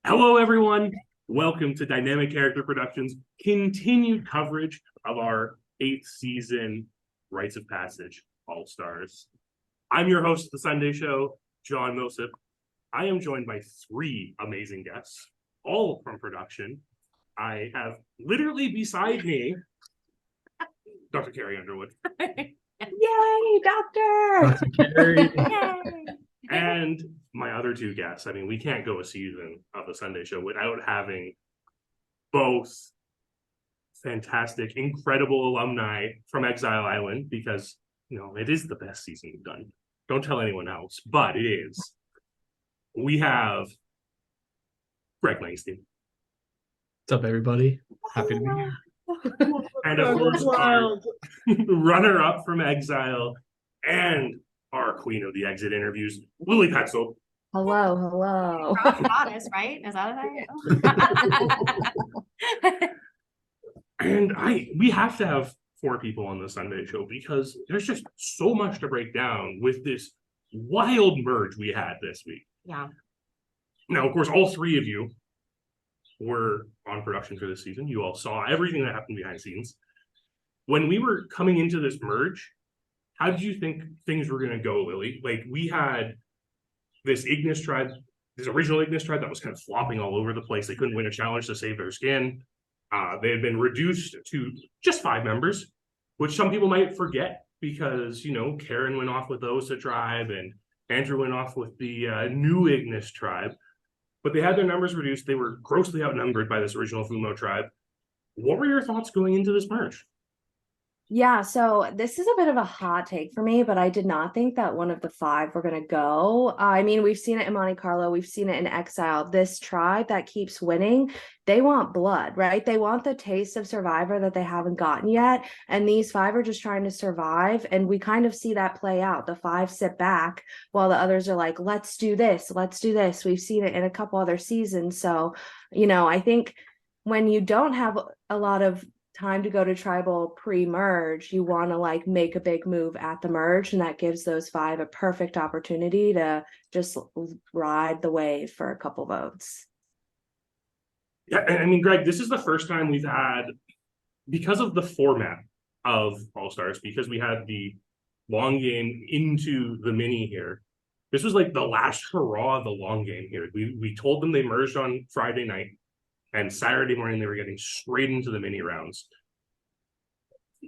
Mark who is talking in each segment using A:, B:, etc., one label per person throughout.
A: Hello, everyone. Welcome to Dynamic Character Productions' continued coverage of our 8th season Rites of Passage All-Stars. I'm your host of the Sunday show, John Millsip. I am joined by 3 amazing guests, all from production. I have literally beside me Dr. Carrie Underwood.
B: Yay, doctor!
C: Carrie.
B: Yay!
A: And my other 2 guests. I mean, we can't go a season of the Sunday show without having both fantastic, incredible alumni from Exile Island, because, you know, it is the best season we've done. Don't tell anyone else, but it is. We have Greg Langstine.
C: What's up, everybody? Happy to be here.
A: And of course, our runner-up from Exile and our queen of the exit interviews, Lilly Petzold.
B: Hello.
D: Goddess, right? Is that it?
A: And we have to have 4 people on the Sunday show because there's just so much to break down with this wild merge we had this week.
D: Yeah.
A: Now, of course, all 3 of you were on production for this season. You all saw everything that happened behind the scenes. When we were coming into this merge, how did you think things were going to go, Lilly? Like, we had this Ignis tribe, this original Ignis tribe that was kind of flopping all over the place. They couldn't win a challenge to save their skin. They had been reduced to just 5 members, which some people might forget because, you know, Karen went off with the Osa tribe and Andrew went off with the new Ignis tribe. But they had their numbers reduced. They were grossly outnumbered by this original Fumo tribe. What were your thoughts going into this merge?
B: Yeah, so this is a bit of a hot take for me, but I did not think that one of the 5 were going to go. I mean, we've seen it in Monte Carlo. We've seen it in Exile. This tribe that keeps winning, they want blood, right? They want the taste of Survivor that they haven't gotten yet. And these 5 are just trying to survive. And we kind of see that play out. The 5 sit back while the others are like, let's do this. Let's do this. We've seen it in a couple other seasons. So, you know, I think when you don't have a lot of time to go to tribal pre-merge, you want to like make a big move at the merge, and that gives those 5 a perfect opportunity to just ride the wave for a couple votes.
A: Yeah, I mean, Greg, this is the first time we've had, because of the format of All-Stars, because we had the long game into the mini here, this was like the last hurrah of the long game here. We told them they merged on Friday night, and Saturday morning, they were getting straight into the mini rounds.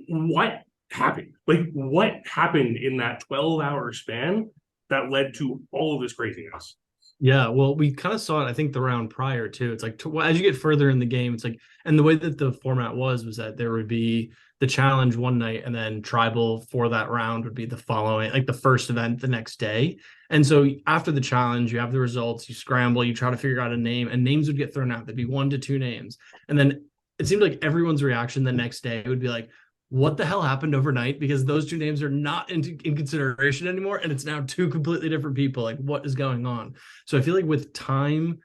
A: What happened? Like, what happened in that 12-hour span that led to all of this craziness?
C: Yeah, well, we kind of saw it, I think, the round prior, too. It's like, as you get further in the game, it's like, and the way that the format was that there would be the challenge one night, and then tribal for that round would be the following, like the first event the next day. And so after the challenge, you have the results, you scramble, you try to figure out a name, and names would get thrown out. There'd be 1 to 2 names. And then it seemed like everyone's reaction the next day would be like, what the hell happened overnight? Because those 2 names are not in consideration anymore. And it's now 2 completely different people. Like, what is going on? So I feel like with time,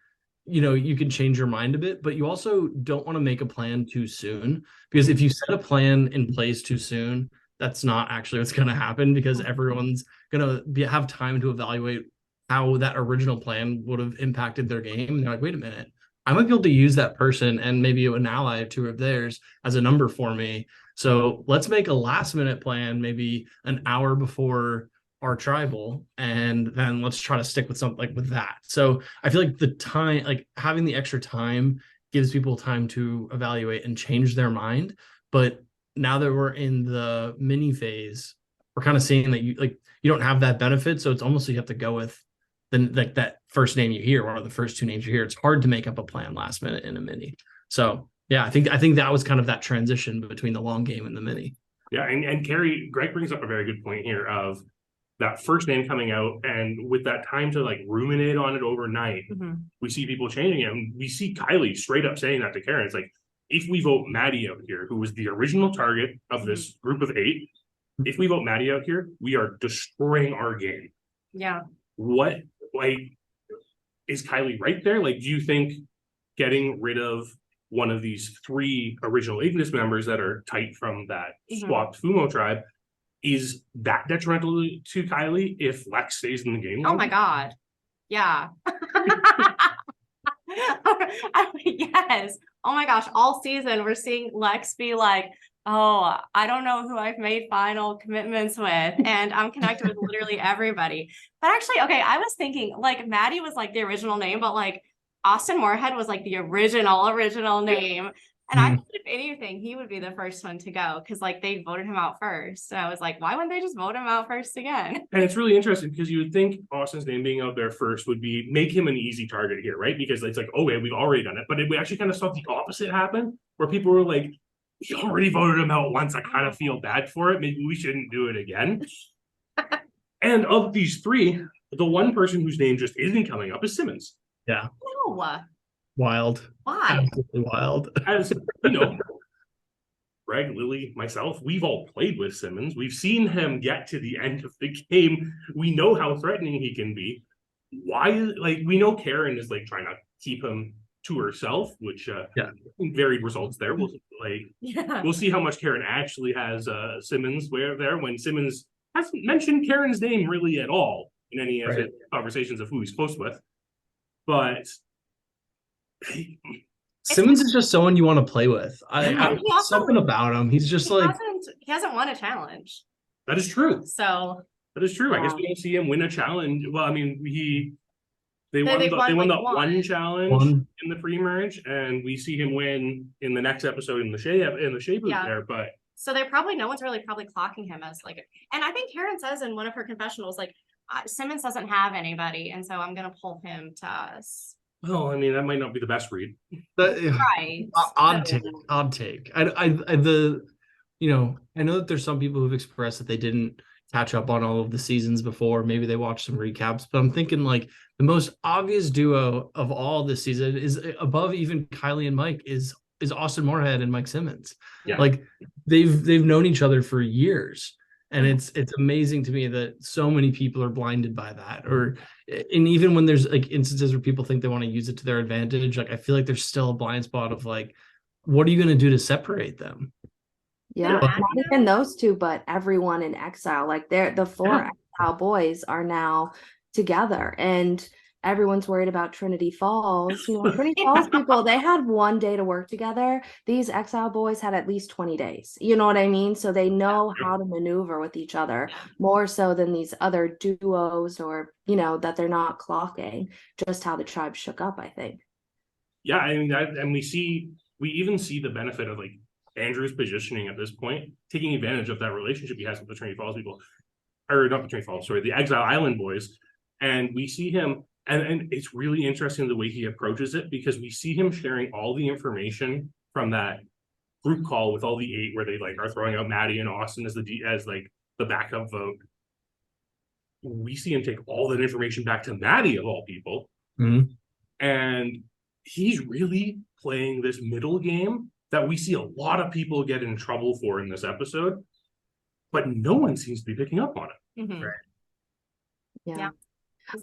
C: you know, you can change your mind a bit, but you also don't want to make a plan too soon, because if you set a plan in place too soon, that's not actually what's going to happen, because everyone's going to have time to evaluate how that original plan would have impacted their game. And they're like, wait a minute, I might be able to use that person and maybe an ally or 2 of theirs as a number for me. So let's make a last minute plan, maybe an hour before our tribal, and then let's try to stick with something like with that. So I feel like the time, like having the extra time gives people time to evaluate and change their mind. But now that we're in the mini phase, we're kind of seeing that you don't have that benefit. So it's almost like you have to go with like that first name you hear, or the first 2 names you hear. It's hard to make up a plan last minute in a mini. So yeah, I think that was kind of that transition between the long game and the mini.
A: Yeah, and Carrie, Greg brings up a very good point here of that first name coming out, and with that time to like ruminate on it overnight, we see people changing it. And we see Kylie straight up saying that to Karen. It's like, if we vote Maddie out here, who was the original target of this group of 8, if we vote Maddie out here, we are destroying our game.
D: Yeah.
A: What, like, is Kylie right there? Like, do you think getting rid of one of these 3 original Ignis members that are tight from that swapped Fumo tribe, is that detrimental to Kylie if Lex stays in the game?
D: Oh my God. Yeah. Yes. Oh my gosh. All season we're seeing Lex be like, oh, I don't know who I've made final commitments with. And I'm connected with literally everybody. But actually, okay, I was thinking like Maddie was like the original name, but like Austin Moorhead was like the original name. And I thought if anything, he would be the first one to go because like they voted him out first. So I was like, why wouldn't they just vote him out first again?
A: And it's really interesting because you would think Austin's name being out there first would be make him an easy target here, right? Because it's like, oh, yeah, we've already done it. But we actually kind of saw the opposite happen where people were like, we already voted him out once. I kind of feel bad for it. Maybe we shouldn't do it again. And of these three, the one person whose name just isn't coming up is Simmons.
C: Yeah.
D: No.
C: Wild.
D: Why?
C: Absolutely wild.
A: As you know, Greg, Lilly, myself, we've all played with Simmons. We've seen him get to the end of the game. We know how threatening he can be. Why, like, we know Karen is like trying to keep him to herself, which varied results there. We'll see how much Karen actually has Simmons there when Simmons hasn't mentioned Karen's name really at all in any of his conversations of who he's close with. But
C: Simmons is just someone you want to play with. Something about him. He's just
D: he hasn't won a challenge.
A: That is true.
D: So
A: that is true. I guess we don't see him win a challenge. Well, I mean, they won the one challenge in the pre-merge, and we see him win in the next episode in the Shea booth there. But
D: so no one's really probably clocking him as like, and I think Karen says in one of her confessionals like Simmons doesn't have anybody, and so I'm gonna pull him to us.
A: Well, I mean, that might not be the best read.
D: Right.
C: Odd take. I know that there's some people who've expressed that they didn't catch up on all of the seasons before. Maybe they watched some recaps, but I'm thinking like the most obvious duo of all this season is above even Kylie and Mike is Austin Moorhead and Mike Simmons.
A: Yeah.
C: Like they've known each other for years. And it's amazing to me that so many people are blinded by that. And even when there's like instances where people think they want to use it to their advantage, like I feel like there's still a blind spot of like, what are you going to do to separate them?
B: Yeah, not even those two, but everyone in exile. Like the four exile boys are now together, and everyone's worried about Trinity Falls. Trinity Falls people, they had 1 day to work together. These exile boys had at least 20 days. You know what I mean? So they know how to maneuver with each other more so than these other duos or, that they're not clocking, just how the tribe shook up, I think.
A: Yeah, I mean, and we even see the benefit of like Andrew's positioning at this point, taking advantage of that relationship he has with the Trinity Falls people, or not the Trinity Falls, sorry, the Exile Island boys. And we see him, and it's really interesting the way he approaches it, because we see him sharing all the information from that group call with all the 8 where they like are throwing out Maddie and Austin as the backup vote. We see him take all that information back to Maddie of all people.
C: Mm-hmm.
A: And he's really playing this middle game that we see a lot of people get in trouble for in this episode, but no one seems to be picking up on it.
D: Mm-hmm.
A: Right?
B: Yeah.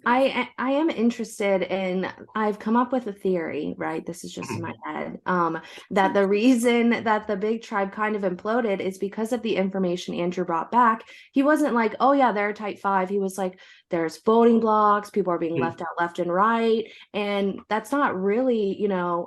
B: I am interested in, I've come up with a theory, right? This is just in my head, that the reason that the big tribe kind of imploded is because of the information Andrew brought back. He wasn't like, oh yeah, they're a tight 5. He was like, there's voting blocks, people are being left out left and right. And that's not really,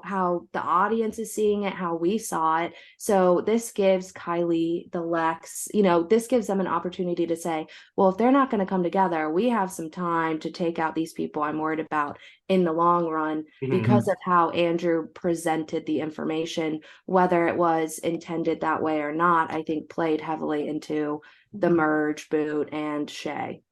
B: how the audience is seeing it, how we saw it. So this gives Kylie, the Lex, this gives them an opportunity to say, well, if they're not going to come together, we have some time to take out these people I'm worried about in the long run, because of how Andrew presented the information. Whether it was intended that way or not, I think played heavily into the merge, Boot, and Shea,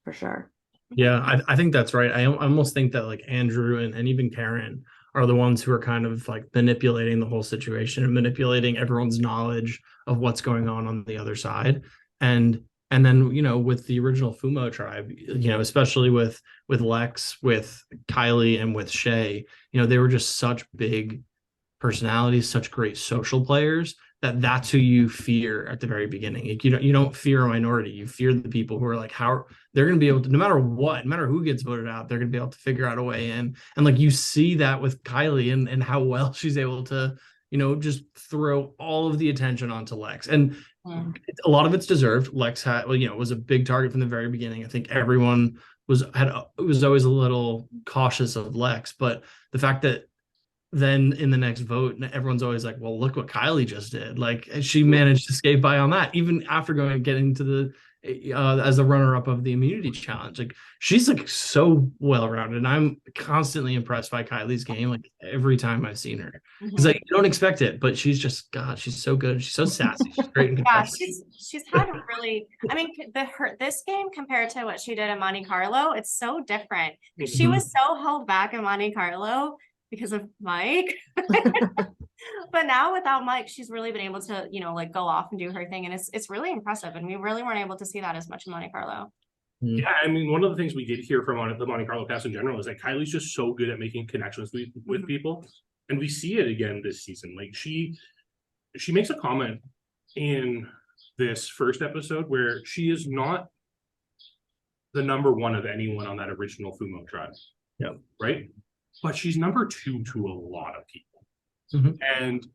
B: for sure.
C: Yeah, I think that's right. I almost think that like Andrew and even Karen are the ones who are kind of like manipulating the whole situation and manipulating everyone's knowledge of what's going on the other side. And then, with the original Fumo tribe, especially with Lex, with Kylie, and with Shea, they were just such big personalities, such great social players, that's who you fear at the very beginning. Like, you don't fear a minority. You fear the people who are like, how they're going to be able to, no matter what, no matter who gets voted out, they're going to be able to figure out a way in. And like, you see that with Kylie and how well she's able to, just throw all of the attention onto Lex. And a lot of it's deserved. Lex was a big target from the very beginning. I think everyone was always a little cautious of Lex, but the fact that then in the next vote, everyone's always like, well, look what Kylie just did. Like she managed to skate by on that, even after getting to the as the runner-up of the immunity challenge. Like she's like so well-rounded, and I'm constantly impressed by Kylie's game, like every time I've seen her. Because like you don't expect it, but she's just, God, she's so good. She's so sassy. She's great and
D: Yeah,
C: competitive.
D: she's had really, I mean, this game compared to what she did in Monte Carlo, it's so different. She was so held back in Monte Carlo because of Mike. But now without Mike, she's really been able to, you know, like go off and do her thing. And it's really impressive. And we really weren't able to see that as much in Monte Carlo.
A: Yeah, I mean, one of the things we did hear from the Monte Carlo cast in general is that Kylie's just so good at making connections with people. And we see it again this season. Like she makes a comment in this first episode where she is not the number one of anyone on that original Fumo tribe.
C: Yeah.
A: Right? But she's number 2 to a lot of people. And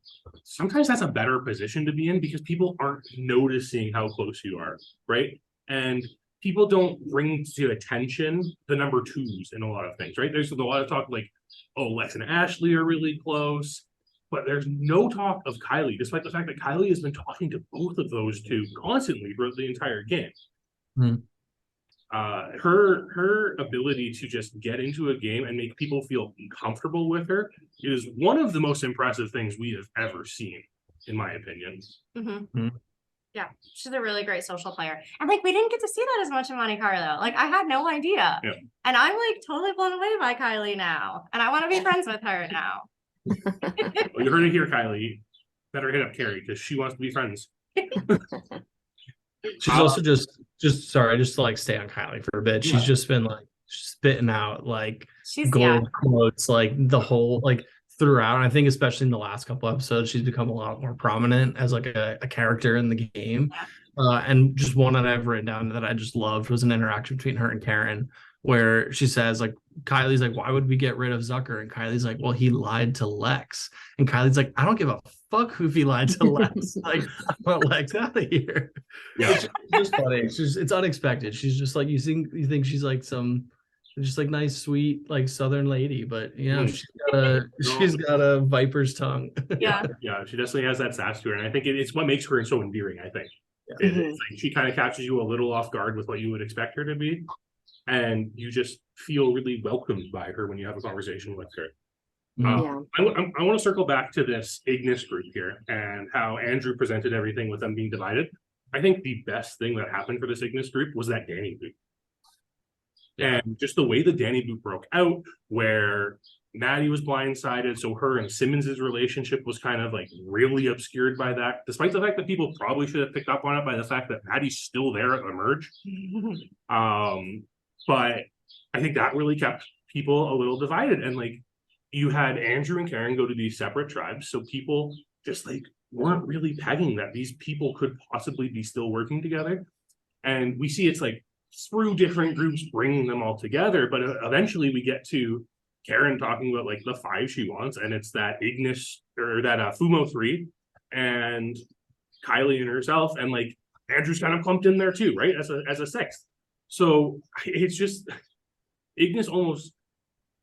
A: sometimes that's a better position to be in because people aren't noticing how close you are, right? And people don't bring to attention the number 2s in a lot of things, right? There's a lot of talk like, oh, Lex and Ashley are really close, but there's no talk of Kylie, despite the fact that Kylie has been talking to both of those two constantly throughout the entire game. Her ability to just get into a game and make people feel comfortable with her is one of the most impressive things we have ever seen, in my opinion.
D: Yeah, she's a really great social player. And like we didn't get to see that as much in Monte Carlo. Like I had no idea.
A: Yeah.
D: And I'm like totally blown away by Kylie now. And I want to be friends with her now.
A: Well, you heard it here, Kylie. Better hit up Carrie because she wants to be friends.
C: She's also just sorry, just to like stay on Kylie for a bit. She's just been like spitting out like gold quotes like the whole like throughout. And I think especially in the last couple episodes, she's become a lot more prominent as like a character in the game. And just one that I've written down that I just loved was an interaction between her and Karen, where she says like Kylie's like, why would we get rid of Zucker? And Kylie's like, well, he lied to Lex. And Kylie's like, I don't give a fuck if he lied to Lex. Like, I want Lex out of here.
A: Yeah,
C: it's just funny. It's unexpected. She's just like, you think she's like some just like nice, sweet, like Southern lady, but you know, she's got a viper's tongue.
D: Yeah,
A: she definitely has that sass to her, and I think it's what makes her so endearing. I think it's like she kind of catches you a little off guard with what you would expect her to be, and you just feel really welcomed by her when you have a conversation with her. I want to circle back to this Ignis group here and how Andrew presented everything with them being divided. I think the best thing that happened for this Ignis group was that Danny boot. And just the way the Danny boot broke out, where Maddie was blindsided, so her and Simmons' relationship was kind of like really obscured by that, despite the fact that people probably should have picked up on it by the fact that Maddie's still there at the merge. But I think that really kept people a little divided. And like you had Andrew and Karen go to these separate tribes, so people just like weren't really pegging that these people could possibly be still working together. And we see it's like through different groups bringing them all together, but eventually we get to Karen talking about like the 5 she wants, and it's that Ignis or that Fumo 3 and Kylie and herself, and like Andrew's kind of clumped in there too, right, as a 6th. So it's just Ignis almost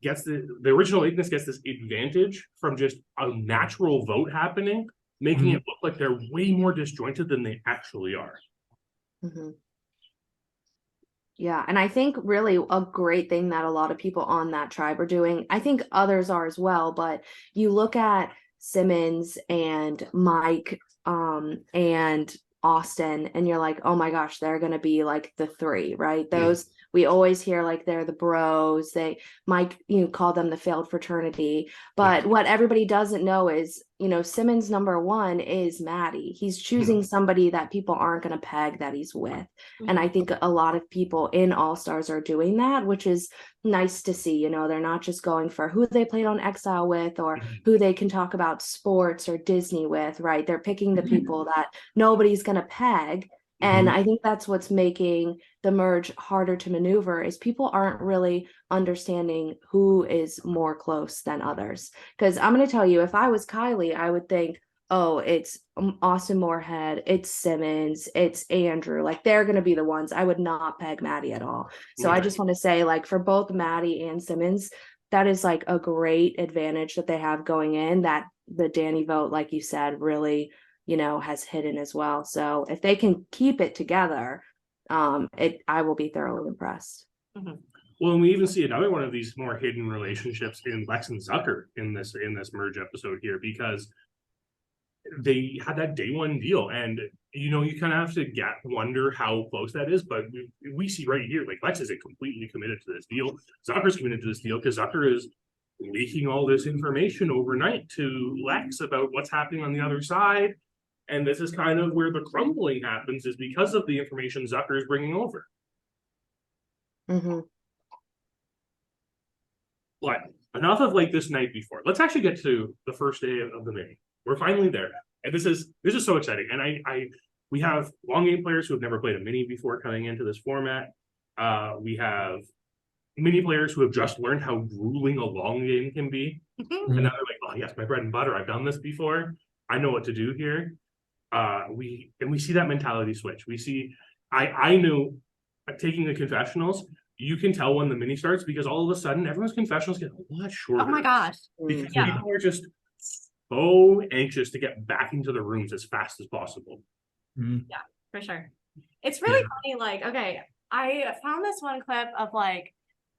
A: gets the original Ignis gets this advantage from just a natural vote happening, making it look like they're way more disjointed than they actually are.
B: Yeah, and I think really a great thing that a lot of people on that tribe are doing, I think others are as well, but you look at Simmons and Mike and Austin, and you're like, oh my gosh, they're going to be like the 3, right? Those, we always hear like they're the bros. Mike, called them the failed fraternity. But what everybody doesn't know is, Simmons number 1 is Maddie. He's choosing somebody that people aren't going to peg that he's with. And I think a lot of people in All Stars are doing that, which is nice to see. They're not just going for who they played on Exile with or who they can talk about sports or Disney with, right? They're picking the people that nobody's going to peg. And I think that's what's making the merge harder to maneuver is people aren't really understanding who is more close than others. Because I'm going to tell you, if I was Kylie, I would think, oh, it's Austin Moorhead, it's Simmons, it's Andrew. Like they're going to be the ones. I would not peg Maddie at all. So I just want to say, like, for both Maddie and Simmons, that is like a great advantage that they have going in, that the Danny vote, like you said, really, has hidden as well. So if they can keep it together, I will be thoroughly impressed.
D: Mhm.
A: Well, and we even see another one of these more hidden relationships in Lex and Zucker in this merge episode here, because they had that day one deal, and you kind of have to wonder how close that is. But we see right here, like, Lex isn't completely committed to this deal. Zucker's committed to this deal because Zucker is leaking all this information overnight to Lex about what's happening on the other side. And this is kind of where the crumbling happens, is because of the information Zucker is bringing over.
B: Mm-hmm.
A: But enough of like this night before. Let's actually get to the first day of the mini. We're finally there, and this is so exciting. And we have long game players who have never played a mini before coming into this format. We have mini players who have just learned how grueling a long game can be, and now they're like, "Oh yes, my bread and butter. I've done this before. I know what to do here." We see that mentality switch. We see, I knew, taking the confessionals, you can tell when the mini starts, because all of a sudden everyone's confessionals get a lot shorter.
D: Oh my gosh.
A: Because people are just so anxious to get back into the rooms as fast as possible.
D: Yeah, for sure. It's really funny. Like, okay, I found this one clip of like,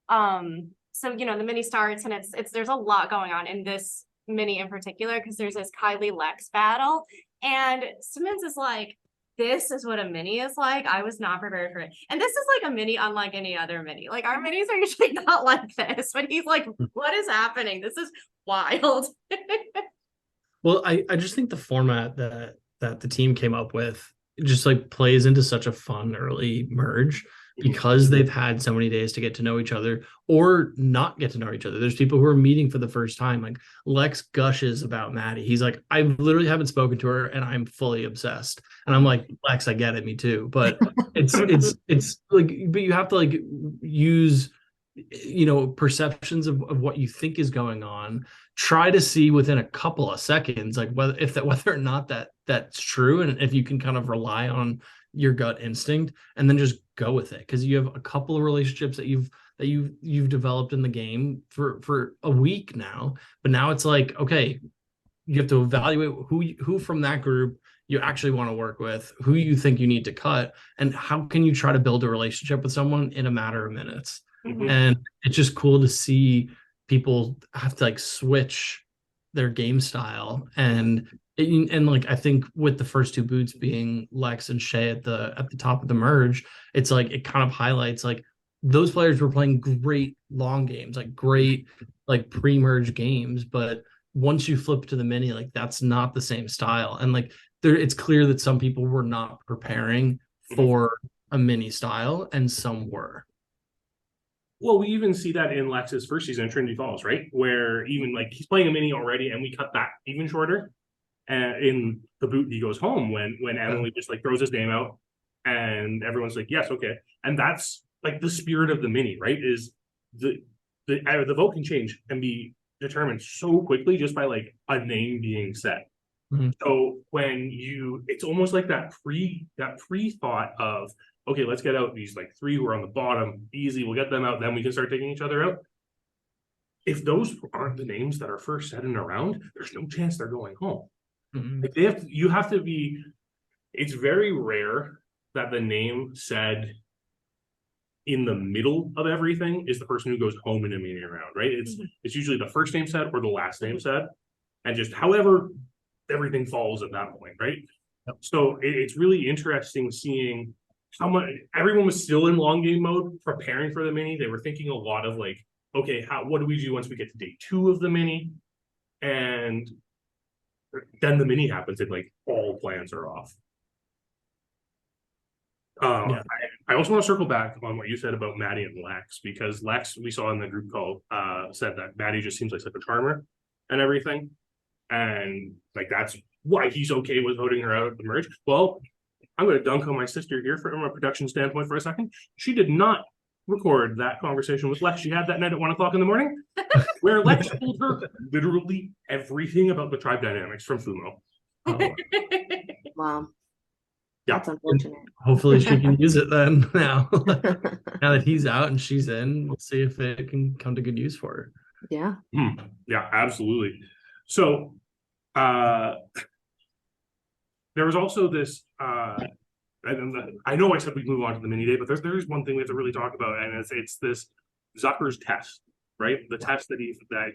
D: so the mini starts, and it's there's a lot going on in this mini in particular, because there's this Kylie Lex battle, and Simmons is like, this is what a mini is like. I was not prepared for it. And this is like a mini unlike any other mini. Like, our minis are usually not like this. But he's like, what is happening? This is wild.
C: Well, I just think the format that the team came up with just like plays into such a fun early merge, because they've had so many days to get to know each other or not get to know each other. There's people who are meeting for the first time. Like, Lex gushes about Maddie. He's like, I literally haven't spoken to her and I'm fully obsessed. And I'm like, Lex, I get it, me too. But it's like, but you have to like use, perceptions of what you think is going on. Try to see within a couple of seconds, like whether or not that's true, and if you can kind of rely on your gut instinct, and then just go with it, because you have a couple of relationships that you've developed in the game for a week now. But now it's like, okay, you have to evaluate who from that group you actually want to work with, who you think you need to cut, and how can you try to build a relationship with someone in a matter of minutes. And it's just cool to see people have to like switch their game style, and like, I think with the first two boots being Lex and Shea at the top of the merge, it's like it kind of highlights like those players were playing great long games, like great like pre-merge games, but once you flip to the mini, like that's not the same style. And like it's clear that some people were not preparing for a mini style and some were.
A: Well, we even see that in Lex's first season in Trinity Falls, right? Where even like he's playing a mini already, and we cut that even shorter. And in the boot, he goes home when Emily just like throws his name out, and everyone's like, yes, okay. And that's like the spirit of the mini, right? Is the vote can change and be determined so quickly just by like a name being said. So when it's almost like that pre-thought of, okay, let's get out these like three who are on the bottom, easy, we'll get them out, then we can start taking each other out. If those aren't the names that are first said in a round, there's no chance they're going home. Like you have to be, it's very rare that the name said in the middle of everything is the person who goes home in a mini round, right? It's usually the first name said or the last name said, and just however everything falls at that point, right? So it's really interesting seeing how much everyone was still in long game mode preparing for the mini. They were thinking a lot of like, okay, what do we do once we get to day 2 of the mini? And then the mini happens and like all plans are off. I also want to circle back on what you said about Maddie and Lex, because Lex, we saw in the group call, said that Maddie just seems like such a charmer and everything. And like, that's why he's okay with voting her out of the merge. Well, I'm going to dunk on my sister here from a production standpoint for a second. She did not record that conversation with Lex she had that night at 1 o'clock in the morning, where Lex told her literally everything about the tribe dynamics from Fumo.
C: Oh,
B: Wow.
A: Yeah.
B: That's unfortunate.
C: hopefully she can use it then now. Now that he's out and she's in, we'll see if it can come to good use for her.
B: Yeah.
A: Yeah, absolutely. So there was also this and I know I said we'd move on to the mini day, but there's one thing we have to really talk about, and it's this Zucker's test, right? The test that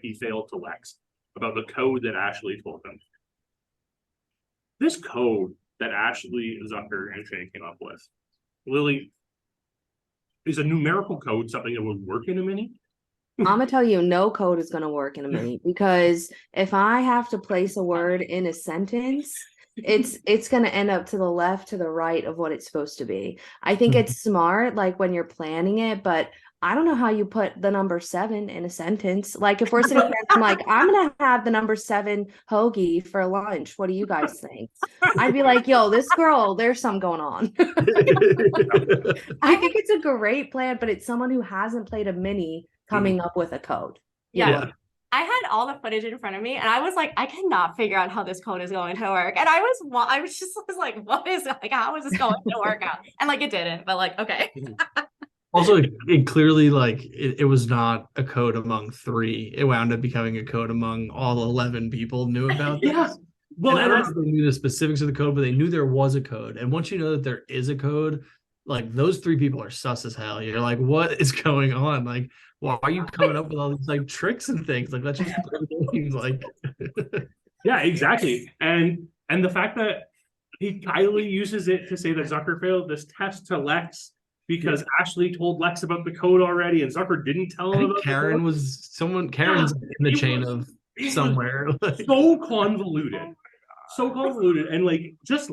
A: he failed to Lex about the code that Ashley told him. This code that Ashley, Zucker, and Shea came up with, Lilly, is a numerical code something that would work in a mini?
B: I'm gonna tell you, no code is gonna work in a mini, because if I have to place a word in a sentence, it's gonna end up to the left, to the right of what it's supposed to be. I think it's smart, like when you're planning it, but I don't know how you put the number 7 in a sentence. Like if we're sitting there, I'm like, I'm gonna have the number 7 hoagie for lunch. What do you guys think? I'd be like, yo, this girl, there's something going on. I think it's a great plan, but it's someone who hasn't played a mini coming up with a code.
D: Yeah. I had all the footage in front of me and I was like, I cannot figure out how this code is going to work. And I was like, what is like, how is this going to work out? And like, it didn't, but like, okay.
C: Also, it clearly, like, it was not a code among 3. It wound up becoming a code among all 11 people knew about this.
A: Yeah. Well,
C: and I don't know if they knew the specifics of the code, but they knew there was a code. And once you know that there is a code, like, those 3 people are sus as hell. You're like, what is going on? Like, why are you coming up with all these like tricks and things? Like, that's just like
A: yeah, exactly. And the fact that Kylie uses it to say that Zucker failed this test to Lex because Ashley told Lex about the code already and Zucker didn't tell him about
C: Karen was someone. Karen's in the chain of somewhere.
A: So convoluted. So convoluted. And like just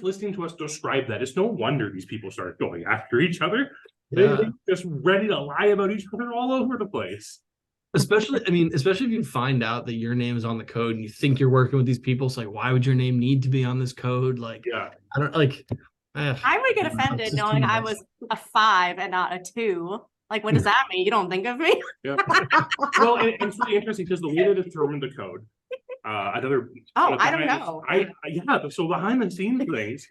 A: listening to us describe that, it's no wonder these people started going after each other. They're just ready to lie about each other all over the place.
C: Especially if you find out that your name is on the code and you think you're working with these people, it's like, why would your name need to be on this code? Like,
A: yeah,
C: I don't like.
D: I would get offended knowing I was a 5 and not a 2. Like, what does that mean? You don't think of me?
A: Yeah. Well, it's really interesting because the way they determined the code, I don't know. So behind the scenes things,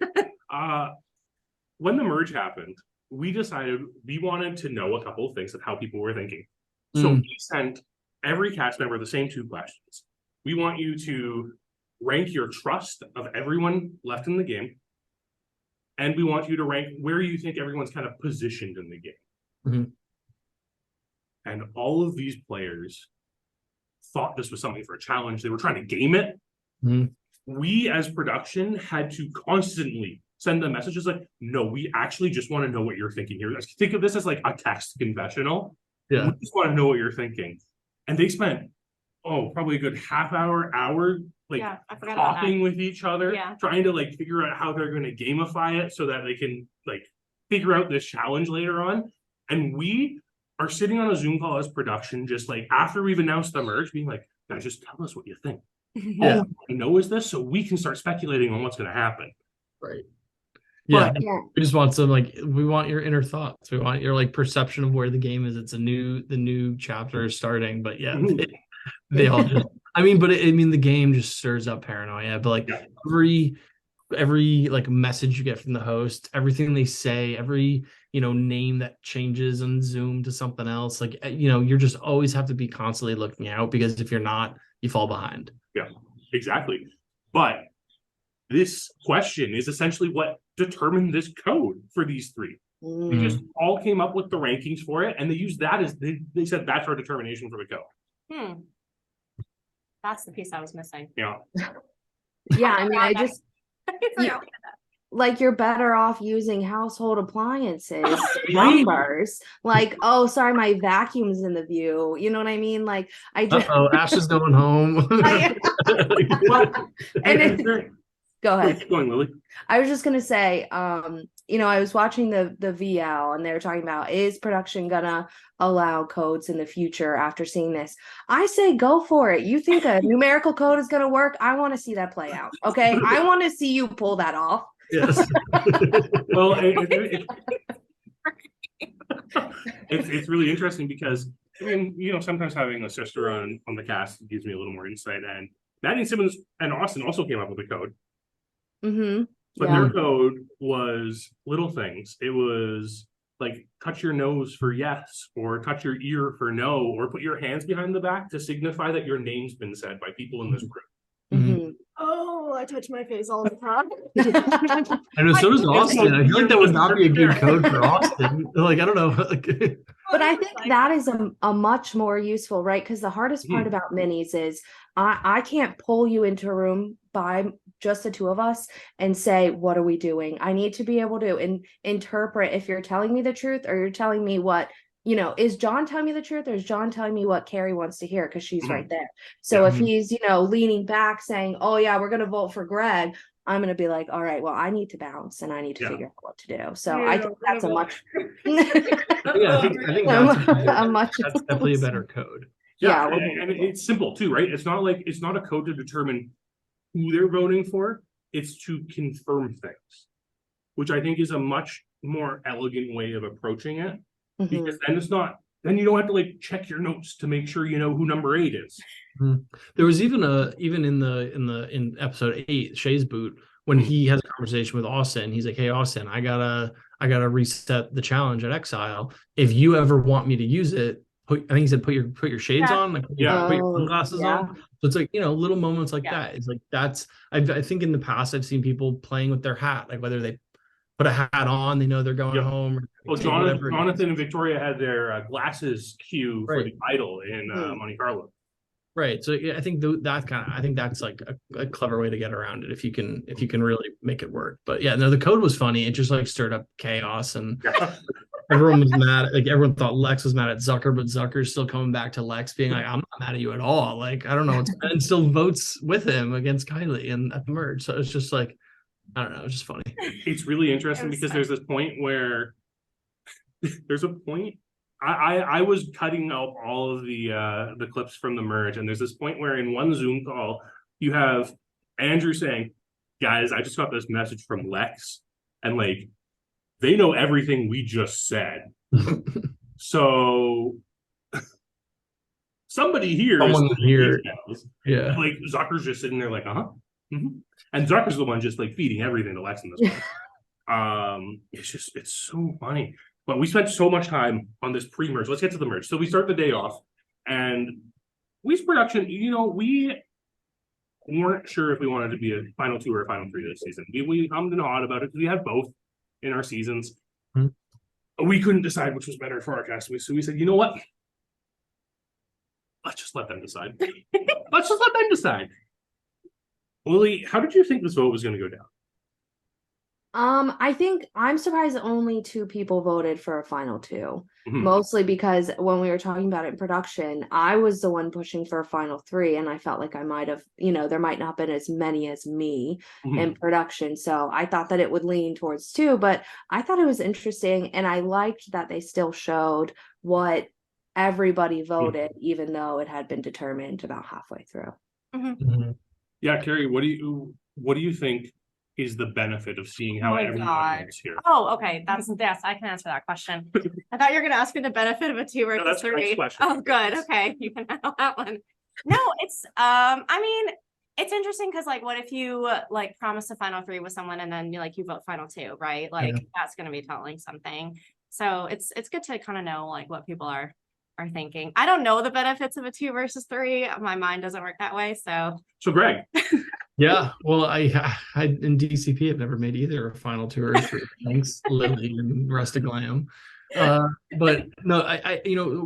A: when the merge happened, we decided we wanted to know a couple of things of how people were thinking. So we sent every cast member the same 2 questions. We want you to rank your trust of everyone left in the game. And we want you to rank where you think everyone's kind of positioned in the game. And all of these players thought this was something for a challenge. They were trying to game it. We as production had to constantly send them messages like, no, we actually just want to know what you're thinking here. Think of this as like a text confessional. Yeah. We just want to know what you're thinking. And they spent, probably a good hour, like talking with each other, trying to like figure out how they're going to gamify it so that they can like figure out this challenge later on. And we are sitting on a Zoom call as production, just like after we've announced the merge, being like, guys, just tell us what you think. All we know is this, so we can start speculating on what's going to happen.
C: Right. Yeah, we just want some we want your inner thoughts. We want your like perception of where the game is. It's the new chapter is starting, but they all just. The game just stirs up paranoia. But like every like message you get from the host, everything they say, every name that changes on Zoom to something else, like you're just always have to be constantly looking out, because if you're not, you fall behind.
A: Yeah, exactly. But this question is essentially what determined this code for these 3. We just all came up with the rankings for it, and they used that as they said that's our determination for the code.
D: That's the piece I was missing.
A: Yeah.
B: I just like, you're better off using household appliances numbers. Like, oh, sorry, my vacuum's in the view. You know what I mean? Like, I just
C: Ash is going home.
B: Go ahead.
A: Keep going, Lilly.
B: I was just gonna say, I was watching the VL and they were talking about, is production gonna allow codes in the future after seeing this? I say go for it. You think a numerical code is gonna work? I want to see that play out. Okay, I want to see you pull that off.
C: Yes.
A: Well, it's really interesting because sometimes having a sister on the cast gives me a little more insight, and Maddie Simmons and Austin also came up with a code,
B: Mm-hmm.
A: but
B: Yeah.
A: their code was little things. It was like touch your nose for yes, or touch your ear for no, or put your hands behind the back to signify that your name's been said by people in this group.
B: Mm-hmm.
D: Oh, I touch my face all the time.
C: I know, so does Austin. I feel like that would not be a good
A: There.
C: code for Austin. Like, I don't know. Like,
B: But I think that is a much more useful, right? Because the hardest part about minis is I can't pull you into a room by just the two of us and say, what are we doing? I need to be able to interpret if you're telling me the truth or you're telling me what, is John telling me the truth or is John telling me what Carrie wants to hear? Because she's right there. So if he's, leaning back saying, oh yeah, we're going to vote for Greg, I'm going to be like, all right, well, I need to bounce and I need to figure out what to do. So I think that's a much,
C: I think that's definitely a better code.
A: Yeah, and it's simple too, right? It's not a code to determine who they're voting for. It's to confirm things, which I think is a much more elegant way of approaching it. Because then you don't have to like check your notes to make sure you know who number 8 is.
C: There was even in episode 8, Shea's boot, when he has a conversation with Austin, he's like, hey Austin, I gotta reset the challenge at Exile. If you ever want me to use it, I think he said put your shades on, like put your sunglasses on. So it's like, little moments like that. It's like I think in the past I've seen people playing with their hat, like whether they put a hat on, they know they're going home.
A: Well, Jonathan and Victoria had their glasses cue for the idol in Monte Carlo.
C: Right. So I think I think that's like a clever way to get around it if you can really make it work. But yeah, no, the code was funny. It just like stirred up chaos and everyone was mad. Like everyone thought Lex was mad at Zucker, but Zucker's still coming back to Lex being like, I'm not mad at you at all. Like, I don't know. And still votes with him against Kylie and at the merge. So it's just like, I don't know. It's just funny.
A: It's really interesting because there's this point where I was cutting out all of the clips from the merge, and there's this point where in one Zoom call you have Andrew saying, guys, I just got this message from Lex, and like they know everything we just said. So somebody here
C: yeah,
A: like Zucker's just sitting there like, and Zucker's the one just like feeding everything to Lex in this point. It's so funny. But we spent so much time on this pre-merge. Let's get to the merge. So we start the day off, and We's production, we weren't sure if we wanted to be a final 2 or a final 3 this season. We hummed and hawed about it because we had both in our seasons. We couldn't decide which was better for our Castaways. So we said, you know what? Let's just let them decide. Let's just let them decide. Lilly, how did you think this vote was going to go down?
B: I think I'm surprised only 2 people voted for a final 2, mostly because when we were talking about it in production, I was the one pushing for a final 3, and I felt like I might have, there might not have been as many as me in production. So I thought that it would lean towards 2, but I thought it was interesting, and I liked that they still showed what everybody voted, even though it had been determined about halfway through.
A: Yeah, Carrie, what do you think is the benefit of seeing how everyone is here?
D: Oh, okay. Yes, I can answer that question. I thought you were going to ask me the benefit of a 2 versus 3. Oh, good. Okay, you can handle that one. No, it's I mean, it's interesting because like, what if you like promise a final 3 with someone and then you vote final 2, right? Like that's going to be telling something. So it's good to kind of know like what people are thinking. I don't know the benefits of a 2 versus 3. My mind doesn't work that way. So
A: Greg.
C: Yeah, well, I in DCP have never made either a final 2 or 3. Thanks, Lilly and Rustic Glam. But no,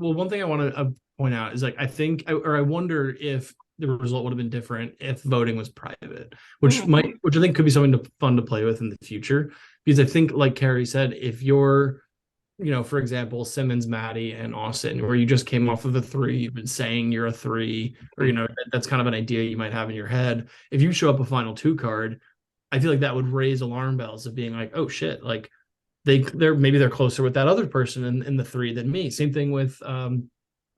C: one thing I want to point out is like I wonder if the result would have been different if voting was private, which I think could be something fun to play with in the future. Because I think, like Carrie said, if you're for example, Simmons, Maddie, and Austin, where you just came off of a 3, you've been saying you're a 3, or that's kind of an idea you might have in your head. If you show up a final 2 card, I feel like that would raise alarm bells of being like, oh shit, like they're closer with that other person in the 3 than me. Same thing with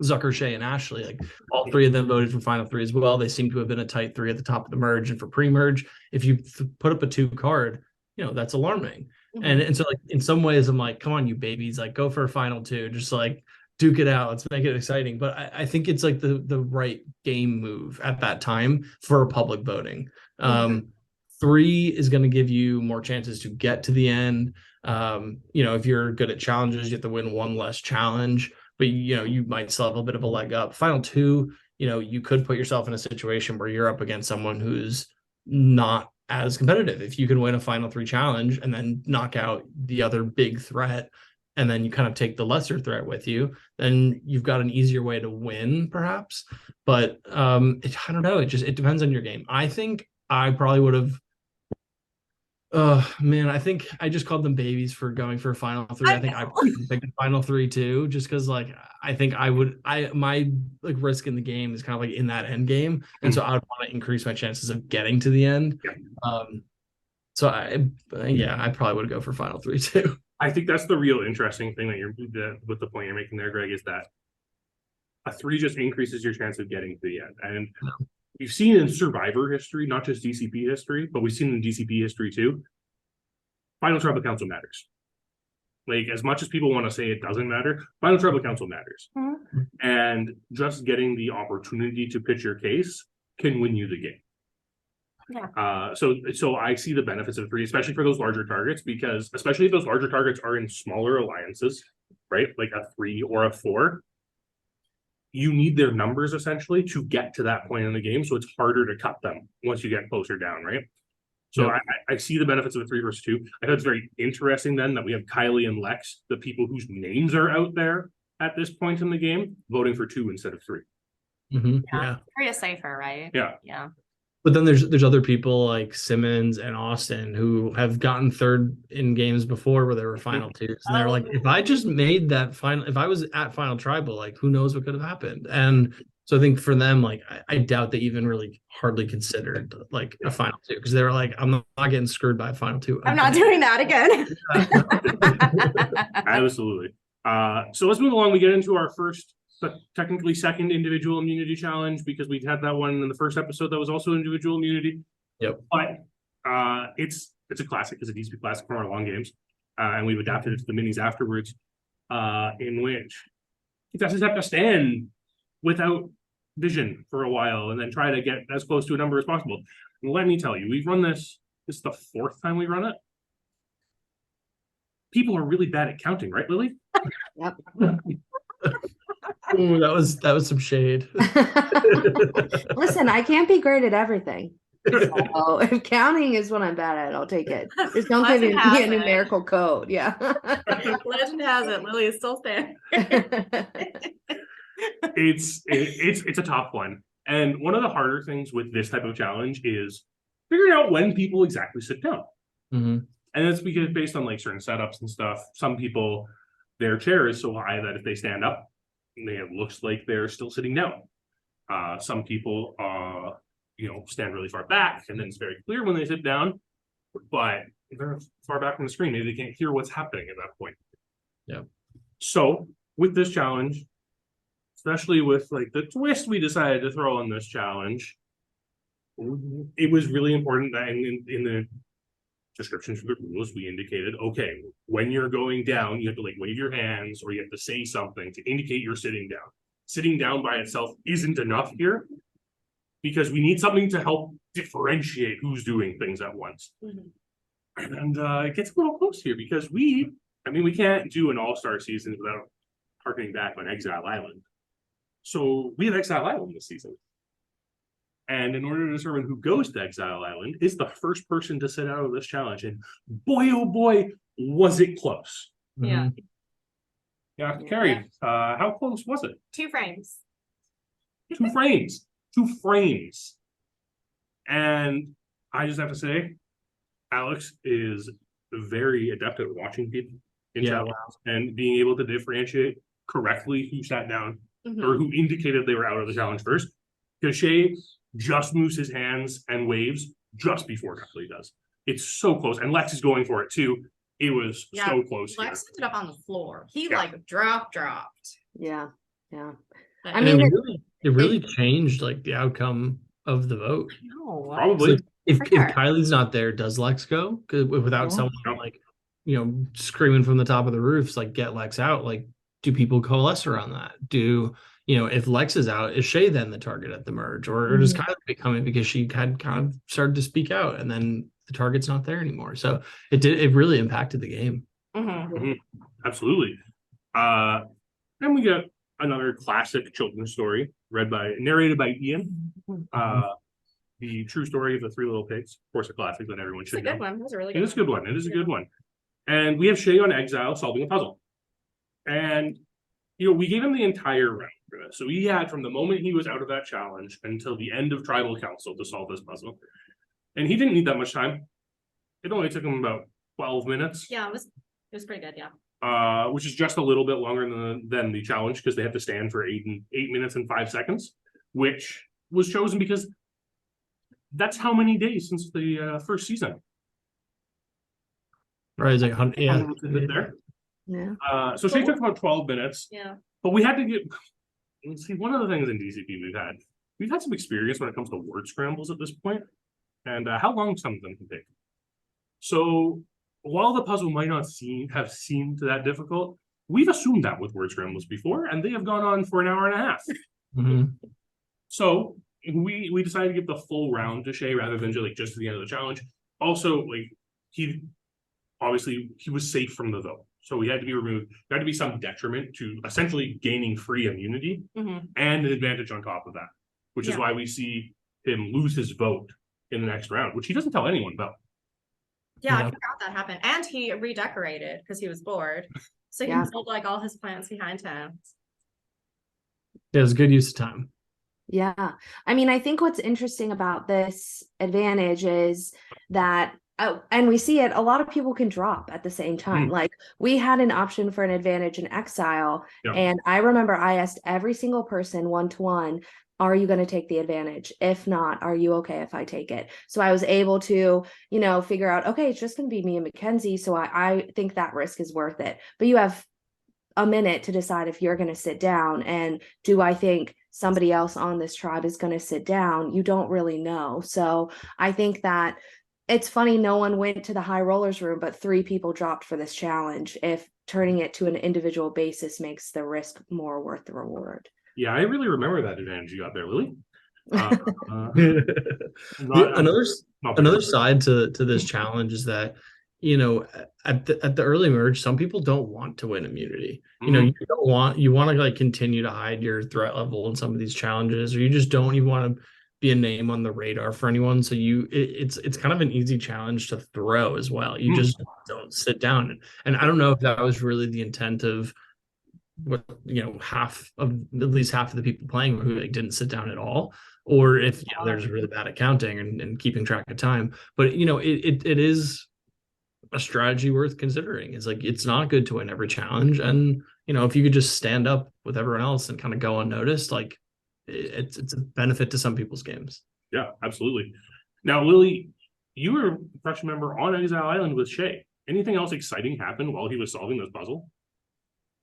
C: Zucker, Shea, and Ashley. Like all 3 of them voted for final 3 as well. They seem to have been a tight 3 at the top of the merge, and for pre-merge, if you put up a 2 card, that's alarming. And so like in some ways I'm like, come on, you babies, like go for a final 2. Just like duke it out. Let's make it exciting. But I think it's like the right game move at that time for public voting. 3 is going to give you more chances to get to the end. If you're good at challenges, you have to win 1 less challenge, but you might still have a bit of a leg up. Final 2, you could put yourself in a situation where you're up against someone who's not as competitive. If you can win a final 3 challenge and then knock out the other big threat, and then you kind of take the lesser threat with you, then you've got an easier way to win, perhaps. But I don't know. It depends on your game. I think I probably would have. I think I just called them babies for going for a final 3. I think I picked a final 3 too, just because I think my risk in the game is kind of like in that end game, and so I would want to increase my chances of getting to the end. So I probably would go for final 3 too.
A: I think that's the real interesting thing with the point you're making there, Greg, is that a 3 just increases your chance of getting to the end. And we've seen in Survivor history, not just DCP history, but we've seen in DCP history too, Final Tribal Council matters. Like, as much as people want to say it doesn't matter, Final Tribal Council matters. And just getting the opportunity to pitch your case can win you the game. So I see the benefits of 3, especially for those larger targets, because especially if those larger targets are in smaller alliances, right? Like a 3 or a 4, you need their numbers essentially to get to that point in the game. So it's harder to cut them once you get closer down, right? So I see the benefits of a 3 versus 2. I thought it's very interesting then that we have Kylie and Lex, the people whose names are out there at this point in the game, voting for 2 instead of 3.
D: 3 is safer, right? Yeah.
C: But then there's other people like Simmons and Austin who have gotten 3rd in games before where there were final 2s. And they're like, if I just made that final, if I was at Final Tribal, like who knows what could have happened. And so I think for them, like I doubt they even really hardly considered like a final 2, because they were like, I'm not getting screwed by a final 2.
D: I'm not doing that again.
A: Absolutely. So let's move along. We get into our first, but technically second individual immunity challenge, because we had that one in the first episode that was also individual immunity. But it's a classic. It's a DCP classic from our long games, and we've adapted it to the minis afterwards, in which contestants have to stand without vision for a while and then try to get as close to a number as possible. And let me tell you, we've run this. This is the 4th time we run it. People are really bad at counting, right, Lily?
B: Yep.
C: Ooh, that was some shade.
B: Listen, I can't be great at everything. So if counting is what I'm bad at, I'll take it. Just don't give me a numerical code. Yeah.
D: Legend has it. Lily is still standing.
A: It's a tough one. And one of the harder things with this type of challenge is figuring out when people exactly sit down. And that's because based on like certain setups and stuff, some people, their chair is so high that if they stand up, it looks like they're still sitting down. Some people, stand really far back, and then it's very clear when they sit down. But if they're far back from the screen, maybe they can't hear what's happening at that point. So with this challenge, especially with like the twist we decided to throw on this challenge, it was really important that in the descriptions for the rules, we indicated, okay, when you're going down, you have to like wave your hands or you have to say something to indicate you're sitting down. Sitting down by itself isn't enough here, because we need something to help differentiate who's doing things at once. And it gets a little close here because we can't do an all-star season without harkening back on Exile Island. So we have Exile Island this season. And in order to determine who goes to Exile Island is the first person to sit out of this challenge. And boy, oh boy, was it close.
D: Yeah.
A: Carrie, how close was it?
D: 2 frames.
A: 2 frames. 2 frames. And I just have to say, Alex is very adept at watching people in challenges and being able to differentiate correctly who sat down or who indicated they were out of the challenge first. Because Shea just moves his hands and waves just before Kylie does. It's so close. And Lex is going for it too. It was so close.
D: Lex ended up on the floor. He dropped.
B: Yeah.
C: I mean, it really changed like the outcome of the vote.
D: No,
A: probably.
C: So if Kylie's not there, does Lex go? Without someone like screaming from the top of the roofs, like get Lex out. Like do people coalesce around that? If Lex is out, is Shea then the target at the merge, or does Kylie become it because she had kind of started to speak out and then the target's not there anymore? So it really impacted the game.
A: Absolutely. Then we get another classic children's story narrated by Ian. The true story of the Three Little Pigs. Of course, a classic that everyone should know.
D: It's a good one. That's a really good
A: one. It is a good one. It is a good one. And we have Shea on exile solving a puzzle. And, we gave him the entire round for this. So he had, from the moment he was out of that challenge until the end of Tribal Council to solve this puzzle. And he didn't need that much time. It only took him about 12 minutes.
D: Yeah, it was pretty good, yeah.
A: Which is just a little bit longer than the challenge because they had to stand for 8 minutes and 5 seconds, which was chosen because that's how many days since the first season.
C: Right, it's like
A: there.
B: Yeah.
A: So Shea took about 12 minutes.
D: Yeah.
A: But we had to see one of the things in DCP we've had some experience when it comes to word scrambles at this point, and how long some of them can take. So while the puzzle might not have seemed that difficult, we've assumed that with word scrambles before, and they have gone on for an hour and a half. So we decided to give the full round to Shea rather than just to the end of the challenge. Also, he was safe from the vote, so he had to be removed. There had to be some detriment to essentially gaining free immunity and an advantage on top of that, which is why we see him lose his vote in the next round, which he doesn't tell anyone about.
D: Yeah, I forgot that happened. And he redecorated because he was bored. So he sold all his plants behind him.
C: Yeah, it was good use of time.
B: Yeah. I mean, I think what's interesting about this advantage is that, and we see it, a lot of people can drop at the same time. Like, we had an option for an advantage in exile. And I remember I asked every single person one-to-one, are you going to take the advantage? If not, are you okay if I take it? So I was able to, figure out, okay, it's just going to be me and Mackenzie. So I think that risk is worth it. But you have a minute to decide if you're going to sit down. And do I think somebody else on this tribe is going to sit down? You don't really know. So I think that it's funny, no one went to the high rollers room, but 3 people dropped for this challenge. If turning it to an individual basis makes the risk more worth the reward.
A: Yeah, I really remember that advantage you got there, Lily.
C: Another side to this challenge is that, at the early merge, some people don't want to win immunity. You want to continue to hide your threat level in some of these challenges, or you just don't even want to be a name on the radar for anyone. So it's kind of an easy challenge to throw as well. You just don't sit down. And I don't know if that was really the intent of what, at least half of the people playing who didn't sit down at all, or if they're just really bad at counting and keeping track of time. But it is a strategy worth considering. It's not good to win every challenge, and if you could just stand up with everyone else and kind of go unnoticed, it's a benefit to some people's games.
A: Yeah, absolutely. Now, Lily, you were a freshman member on Exile Island with Shea. Anything else exciting happen while he was solving this puzzle?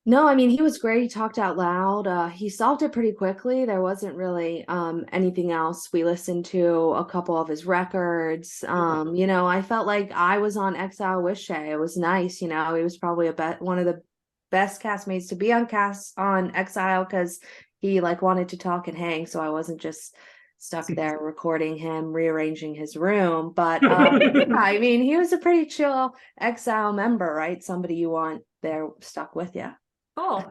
B: No, I mean, he was great. He talked out loud. He solved it pretty quickly. There wasn't really anything else. We listened to a couple of his records. I felt like I was on Exile with Shea. It was nice. He was probably one of the best castmates to be on Exile because he wanted to talk and hang. So I wasn't just stuck there recording him rearranging his room. But I mean, he was a pretty chill Exile member, right? Somebody you want there stuck with you.
D: Oh.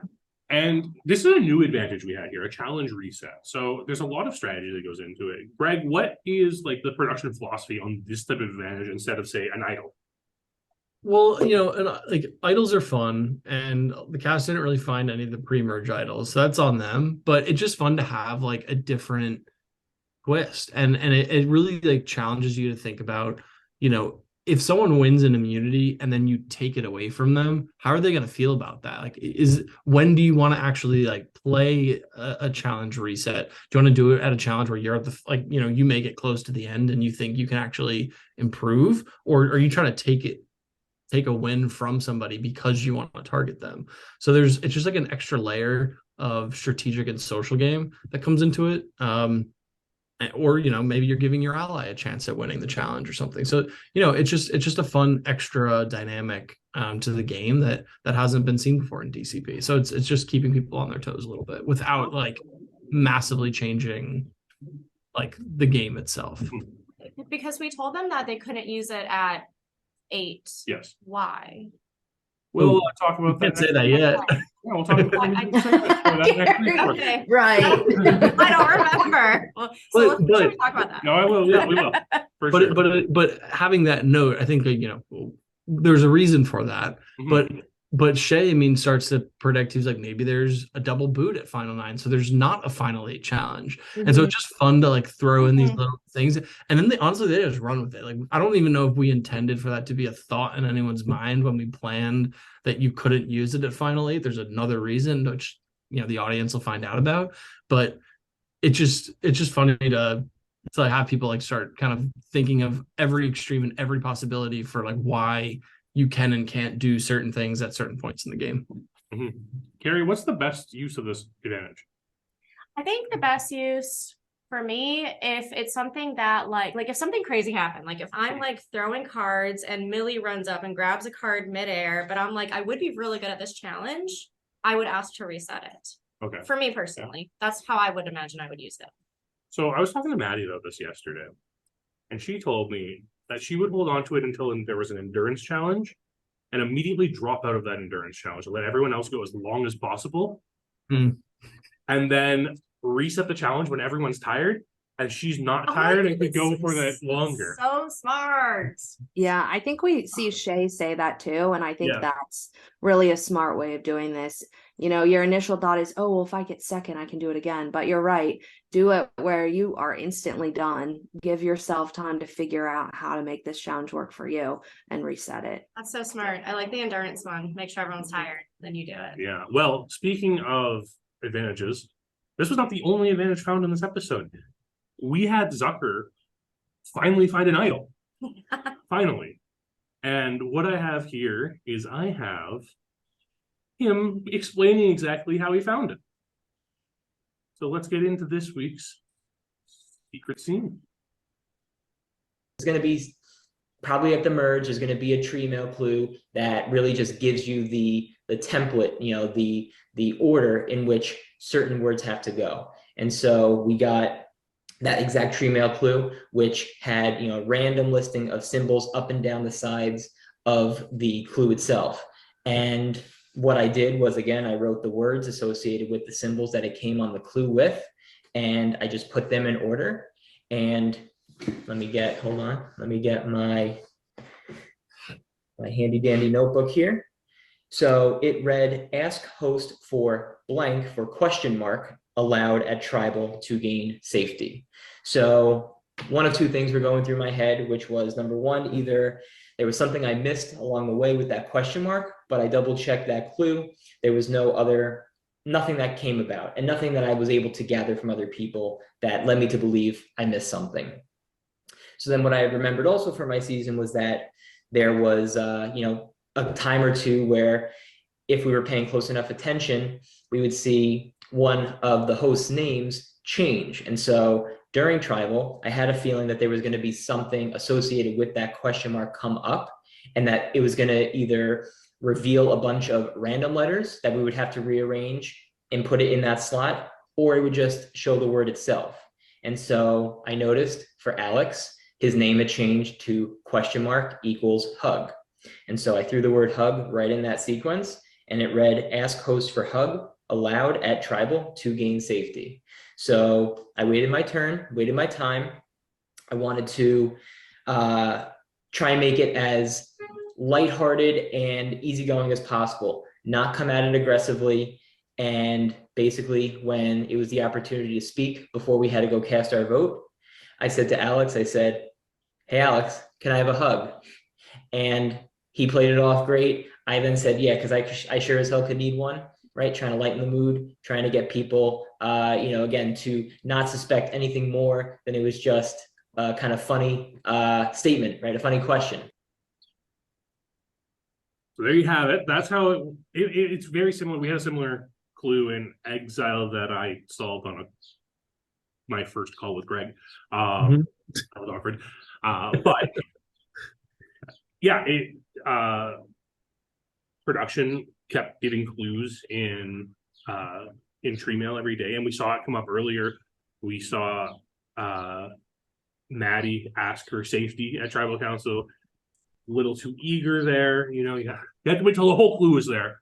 A: And this is a new advantage we had here, a challenge reset. So there's a lot of strategy that goes into it. Greg, what is the production philosophy on this type of advantage instead of, say, an idol?
C: Well, idols are fun, and the cast didn't really find any of the pre-merge idols, so that's on them. But it's just fun to have a different twist, and it really challenges you to think about, if someone wins an immunity and then you take it away from them, how are they going to feel about that? When do you want to actually play a challenge reset? Do you want to do it at a challenge where you're at the you make it close to the end and you think you can actually improve, or are you trying to take a win from somebody because you want to target them? So it's just an extra layer of strategic and social game that comes into it. or maybe you're giving your ally a chance at winning the challenge or something. So it's just a fun extra dynamic to the game that hasn't been seen before in DCP. So it's just keeping people on their toes a little bit without like massively changing like the game itself.
D: Because we told them that they couldn't use it at 8.
A: Yes.
D: Why?
A: We'll talk about that.
C: Can't say that yet.
A: Yeah, we'll talk about that next week.
D: Okay.
B: Right.
D: I don't remember. Well, so let's sure we talk about that.
A: No, I will. Yeah, we will. For sure.
C: But having that note, I think there's a reason for that. But Shea, starts to predict, he's like, maybe there's a double boot at Final 9. So there's not a Final 8 challenge. And so it's just fun to like throw in these little things. And then they just run with it. Like, I don't even know if we intended for that to be a thought in anyone's mind when we planned that you couldn't use it at Final 8. There's another reason, which, the audience will find out about. But it's just funny to have people like start kind of thinking of every extreme and every possibility for like why you can and can't do certain things at certain points in the game.
A: Carrie, what's the best use of this advantage?
D: I think the best use for me, if it's something that like if something crazy happened, like if I'm like throwing cards and Millie runs up and grabs a card midair, but I'm like, I would be really good at this challenge, I would ask to reset it.
A: Okay.
D: For me personally, that's how I would imagine I would use it.
A: So I was talking to Maddie about this yesterday, and she told me that she would hold on to it until there was an endurance challenge and immediately drop out of that endurance challenge and let everyone else go as long as possible. And then reset the challenge when everyone's tired and she's not tired and could go for that longer.
D: So smart.
B: Yeah, I think we see Shea say that too. And I think that's really a smart way of doing this. Your initial thought is, oh, well, if I get second, I can do it again. But you're right. Do it where you are instantly done. Give yourself time to figure out how to make this challenge work for you and reset it.
D: That's so smart. I like the endurance one. Make sure everyone's tired. Then you do it.
A: Yeah. Well, speaking of advantages, this was not the only advantage found in this episode. We had Zucker finally find an idol. Finally. And what I have here is I have him explaining exactly how he found it. So let's get into this week's secret scene.
E: It's going to be probably at the merge. There's going to be a tree mail clue that really just gives you the template, the order in which certain words have to go. And so we got that exact tree mail clue, which had a random listing of symbols up and down the sides of the clue itself. And what I did was, again, I wrote the words associated with the symbols that it came on the clue with, and I just put them in order. And let me get my handy dandy notebook here. So it read, ask host for blank for question mark allowed at tribal to gain safety. So one of two things were going through my head, which was number one, either there was something I missed along the way with that question mark, but I double checked that clue. There was nothing that came about and nothing that I was able to gather from other people that led me to believe I missed something. So then what I remembered also for my season was that there was, a time or two where if we were paying close enough attention, we would see one of the host's names change. And so during tribal, I had a feeling that there was going to be something associated with that question mark come up, and that it was going to either reveal a bunch of random letters that we would have to rearrange and put it in that slot, or it would just show the word itself. And so I noticed for Alex, his name had changed to question mark equals hug. And so I threw the word hug right in that sequence, and it read, ask host for hug allowed at tribal to gain safety. So I waited my turn, waited my time. I wanted to try and make it as lighthearted and easygoing as possible, not come at it aggressively. And basically, when it was the opportunity to speak before we had to go cast our vote, I said to Alex, I said, hey, Alex, can I have a hug? And he played it off great. I then said, yeah, because I sure as hell could need one, right? Trying to lighten the mood, trying to get people, again, to not suspect anything more than it was just a kind of funny statement, right? A funny question.
A: So there you have it. That's how it's very similar. We had a similar clue in Exile that I solved on a my first call with Greg.
C: Mhm.
A: That was awkward. But yeah, production kept giving clues in tree mail every day, and we saw it come up earlier. We saw Maddie ask for safety at tribal council. A little too eager there, you had to wait till the whole clue was there.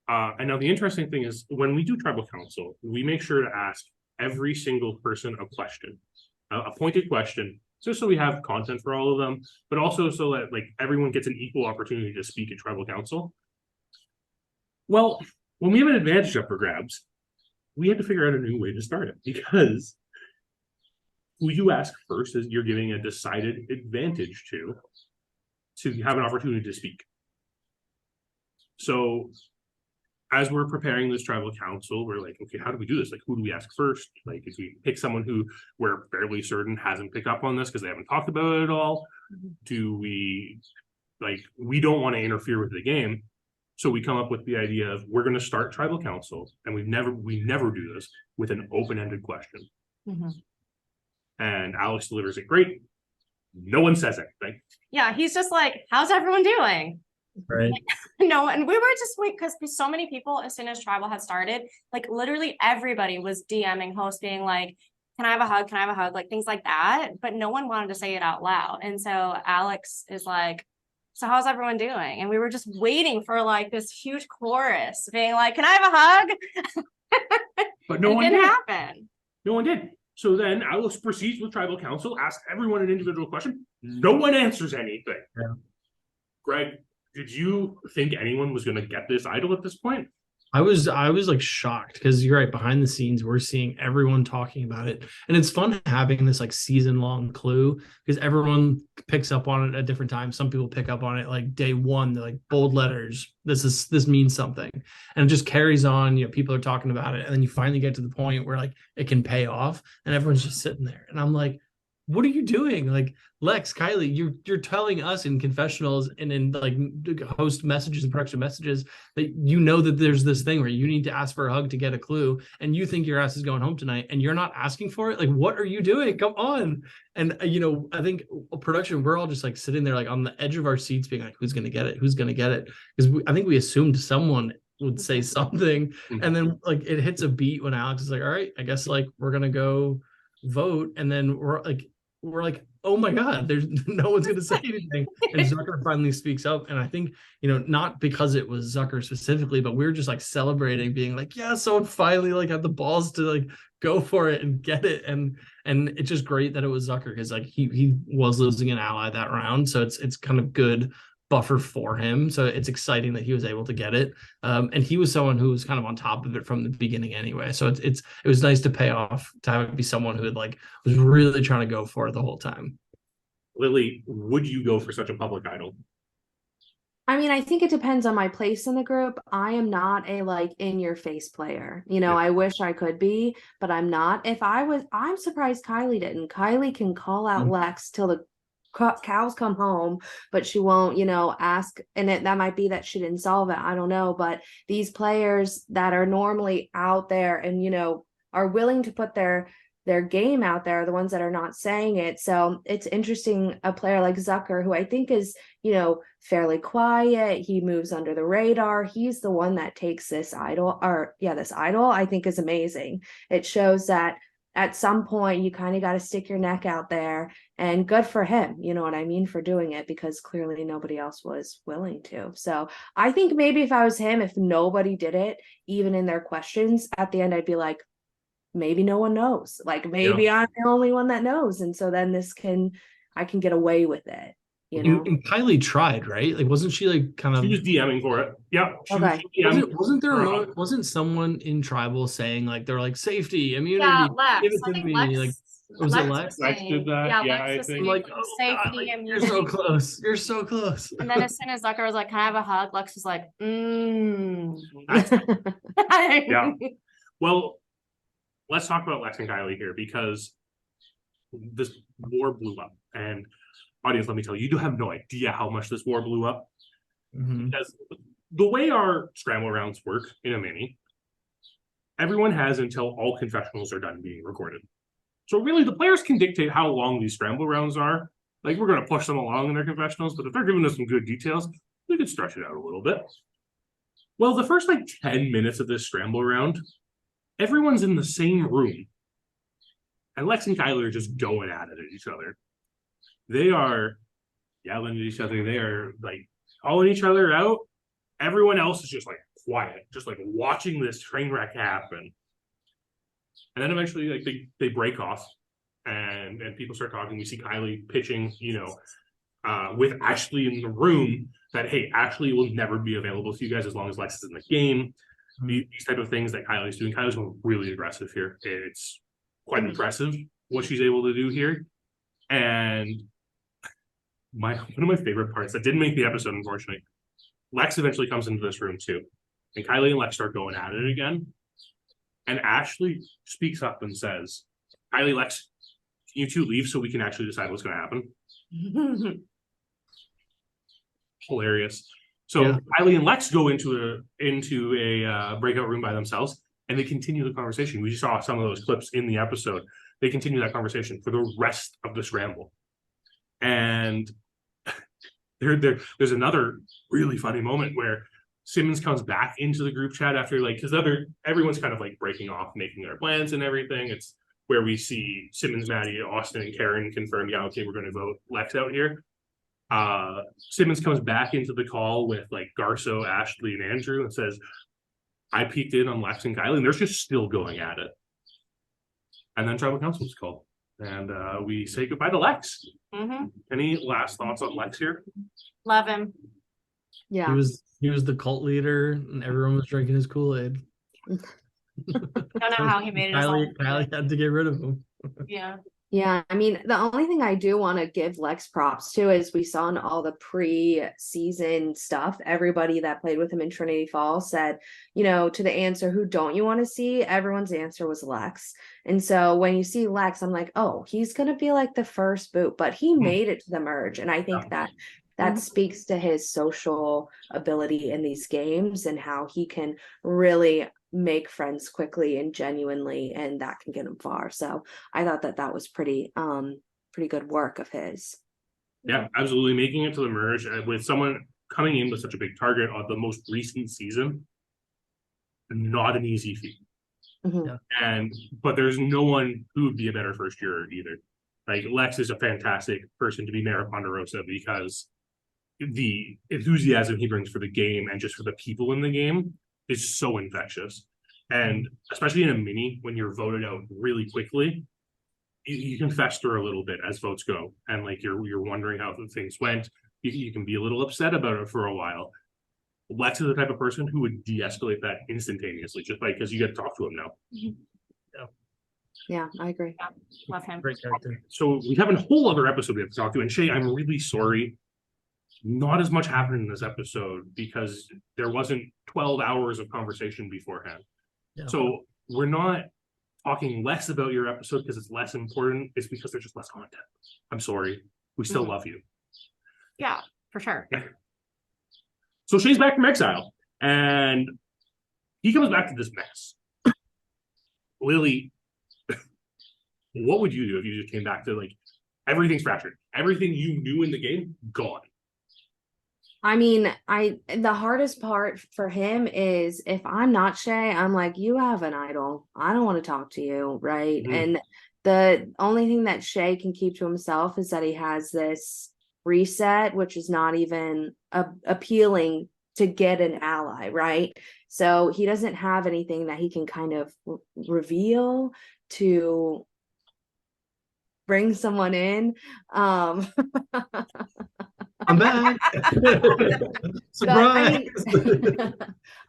A: And now the interesting thing is, when we do tribal council, we make sure to ask every single person a question, a pointed question, just so we have content for all of them, but also so that like everyone gets an equal opportunity to speak at tribal council. Well, when we have an advantage up for grabs, we had to figure out a new way to start it, because who you ask first is you're giving a decided advantage to have an opportunity to speak. So as we're preparing this tribal council, we're like, okay, how do we do this? Like, who do we ask first? Like, if we pick someone who we're fairly certain hasn't picked up on this because they haven't talked about it at all, do we, like, we don't want to interfere with the game. So we come up with the idea of, we're going to start tribal council, and we never do this, with an open-ended question. And Alex delivers it great. No one says anything.
D: Yeah, he's just like, how's everyone doing?
C: Right.
D: No, and we were just because so many people, as soon as tribal had started, like literally everybody was DMing host being like, can I have a hug? Can I have a hug? Like things like that. But no one wanted to say it out loud. And so Alex is like, so how's everyone doing? And we were just waiting for like this huge chorus being like, can I have a hug?
A: But no one
D: didn't
A: did.
D: happen.
A: No one did. So then Alex proceeds with tribal council, asks everyone an individual question. No one answers anything.
C: Yeah.
A: Greg, did you think anyone was going to get this idol at this point?
C: I was like shocked, because you're right, behind the scenes we're seeing everyone talking about it, and it's fun having this like season-long clue, because everyone picks up on it at different times. Some people pick up on it like day one, they're like, bold letters, this means something, and it just carries on. People are talking about it, and then you finally get to the point where like it can pay off, and everyone's just sitting there, and I'm like, what are you doing? Like, Lex, Kylie, you're telling us in confessionals and in like host messages and production messages that that there's this thing where you need to ask for a hug to get a clue, and you think your ass is going home tonight, and you're not asking for it. Like, what are you doing? Come on. And I think production, we're all just like sitting there like on the edge of our seats being like, who's gonna get it? Who's gonna get it? Because I think we assumed someone would say something, and then like it hits a beat when Alex is like, all right, I guess like we're gonna go vote, and then we're like, oh my God, there's no one's gonna say anything. And Zucker finally speaks up. And I think, not because it was Zucker specifically, but we were just like celebrating, being like, yeah, someone finally like had the balls to like go for it and get it. And it's just great that it was Zucker, because like he was losing an ally that round. So it's kind of good buffer for him. So it's exciting that he was able to get it. And he was someone who was kind of on top of it from the beginning anyway. So it was nice to pay off, to have it be someone who had like was really trying to go for it the whole time.
A: Lily, would you go for such a public idol?
B: I mean, I think it depends on my place in the group. I am not a like in your face player. I wish I could be, but I'm not. I'm surprised Kylie didn't. Kylie can call out Lex till the cows come home, but she won't ask, and that might be that she didn't solve it, I don't know. But these players that are normally out there and are willing to put their game out there are the ones that are not saying it. So it's interesting, a player like Zucker, who I think is fairly quiet, he moves under the radar, he's the one that takes this idol, I think is amazing. It shows that at some point you kind of got to stick your neck out there, and good for him, you know what I mean, for doing it, because clearly nobody else was willing to. So I think maybe if I was him, if nobody did it, even in their questions at the end, I'd be like, maybe no one knows, like maybe I'm the only one that knows, and so then I can get away with it.
C: And Kylie tried, right? Like, wasn't she like kind of?
A: She was DMing for it. Yeah.
B: Okay.
C: Wasn't there wasn't someone in tribal saying like they're like safety, immunity?
D: Yeah, Lex.
C: Give it to me.
D: Lex,
C: like, was it Lex?
A: Lex did that. Yeah, I think.
C: Like,
D: safety,
C: God, you're so close. You're so close.
D: And then as soon as Zucker was like, "Can I have a hug?" Lex was like,
A: Yeah. Well, let's talk about Lex and Kylie here, because this war blew up, and audience, let me tell you, you do have no idea how much this war blew up. Because the way our scramble rounds work in a mini, everyone has until all confessionals are done being recorded. So really, the players can dictate how long these scramble rounds are. Like, we're going to push them along in their confessionals, but if they're giving us some good details, we could stretch it out a little bit. Well, the first 10 minutes of this scramble round, everyone's in the same room. And Lex and Kylie are just going at it at each other. They are yelling at each other. They are calling each other out. Everyone else is just quiet, just watching this train wreck happen. And then eventually they break off and people start talking. We see Kylie pitching, with Ashley in the room that, hey, Ashley will never be available to you guys as long as Lex is in the game. These type of things that Kylie's doing. Kylie's going really aggressive here. It's quite impressive what she's able to do here. And one of my favorite parts that didn't make the episode, unfortunately, Lex eventually comes into this room too. And Kylie and Lex start going at it again. And Ashley speaks up and says, Kylie, Lex, can you two leave so we can actually decide what's going to happen? Hilarious. So Kylie and Lex go into a breakout room by themselves, and they continue the conversation. We saw some of those clips in the episode. They continue that conversation for the rest of the scramble. And there's another really funny moment where Simmons comes back into the group chat after because everyone's kind of breaking off, making their plans and everything. It's where we see Simmons, Maddie, Austin, and Karen confirm, yeah, okay, we're going to vote Lex out here. Simmons comes back into the call with Garsow, Ashley, and Andrew and says, I peeked in on Lex and Kylie, and they're just still going at it. And then tribal council was called. And we say goodbye to Lex.
D: Mm-hmm.
A: Any last thoughts on Lex here?
D: Love him.
B: Yeah.
C: He was the cult leader, and everyone was drinking his Kool-Aid.
D: Don't know how he made it.
C: Kylie had to get rid of him.
D: Yeah.
B: Yeah, I mean, the only thing I do want to give Lex props to is we saw in all the pre-season stuff, everybody that played with him in Trinity Falls said, to the answer, who don't you want to see? Everyone's answer was Lex. And so when you see Lex, I'm like, oh, he's going to be the first boot, but he made it to the merge. And I think that speaks to his social ability in these games and how he can really make friends quickly and genuinely, and that can get him far. So I thought that was pretty good work of his.
A: Yeah, absolutely. Making it to the merge with someone coming in with such a big target on the most recent season, not an easy feat.
B: Mm-hmm.
A: But there's no one who would be a better first year either. Lex is a fantastic person to be Mayor of Ponderosa because the enthusiasm he brings for the game and just for the people in the game is so infectious. And especially in a mini, when you're voted out really quickly, you can fester a little bit as votes go. And you're wondering how things went. You can be a little upset about it for a while. Lex is the type of person who would de-escalate that instantaneously, just because you get to talk to him now.
D: Mm-hmm.
B: Yeah, I agree.
D: Yeah, love him.
C: Great character.
A: So we have a whole other episode we have to talk to. And Shea, I'm really sorry. Not as much happened in this episode because there wasn't 12 hours of conversation beforehand. Yeah. So we're not talking less about your episode because it's less important. It's because there's just less content. I'm sorry. We still love you.
D: Yeah, for sure.
A: Yeah. So Shea's back from exile and he comes back to this mess. Lilly, what would you do if you just came back to everything's fractured? Everything you knew in the game, gone.
B: I mean, the hardest part for him is if I'm not Shea, I'm like, you have an idol. I don't want to talk to you, right? Mm-hmm. And the only thing that Shea can keep to himself is that he has this reset, which is not even appealing to get an ally, right? So he doesn't have anything that he can kind of reveal to bring someone in.
C: I'm back. Surprise.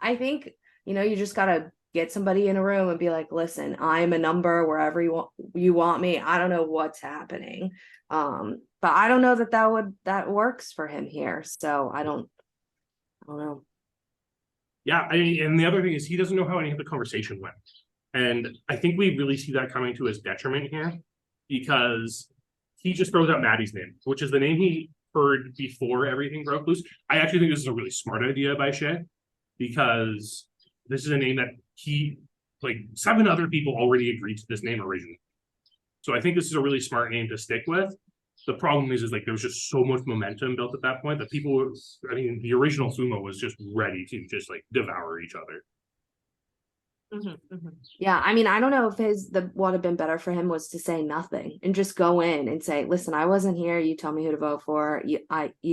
B: I think, you just got to get somebody in a room and be like, listen, I'm a number wherever you want me. I don't know what's happening. But I don't know that works for him here. So I don't know.
A: Yeah. And the other thing is he doesn't know how any of the conversation went. And I think we really see that coming to his detriment here because he just throws out Maddie's name, which is the name he heard before everything broke loose. I actually think this is a really smart idea by Shea because this is a name that 7 other people already agreed to this name originally. So I think this is a really smart name to stick with. The problem is like there was just so much momentum built at that point that people, I mean, the original Fumo was just ready to just like devour each other.
B: Yeah, I mean, I don't know if what would have been better for him was to say nothing and just go in and say, listen, I wasn't here. You tell me who to vote for. You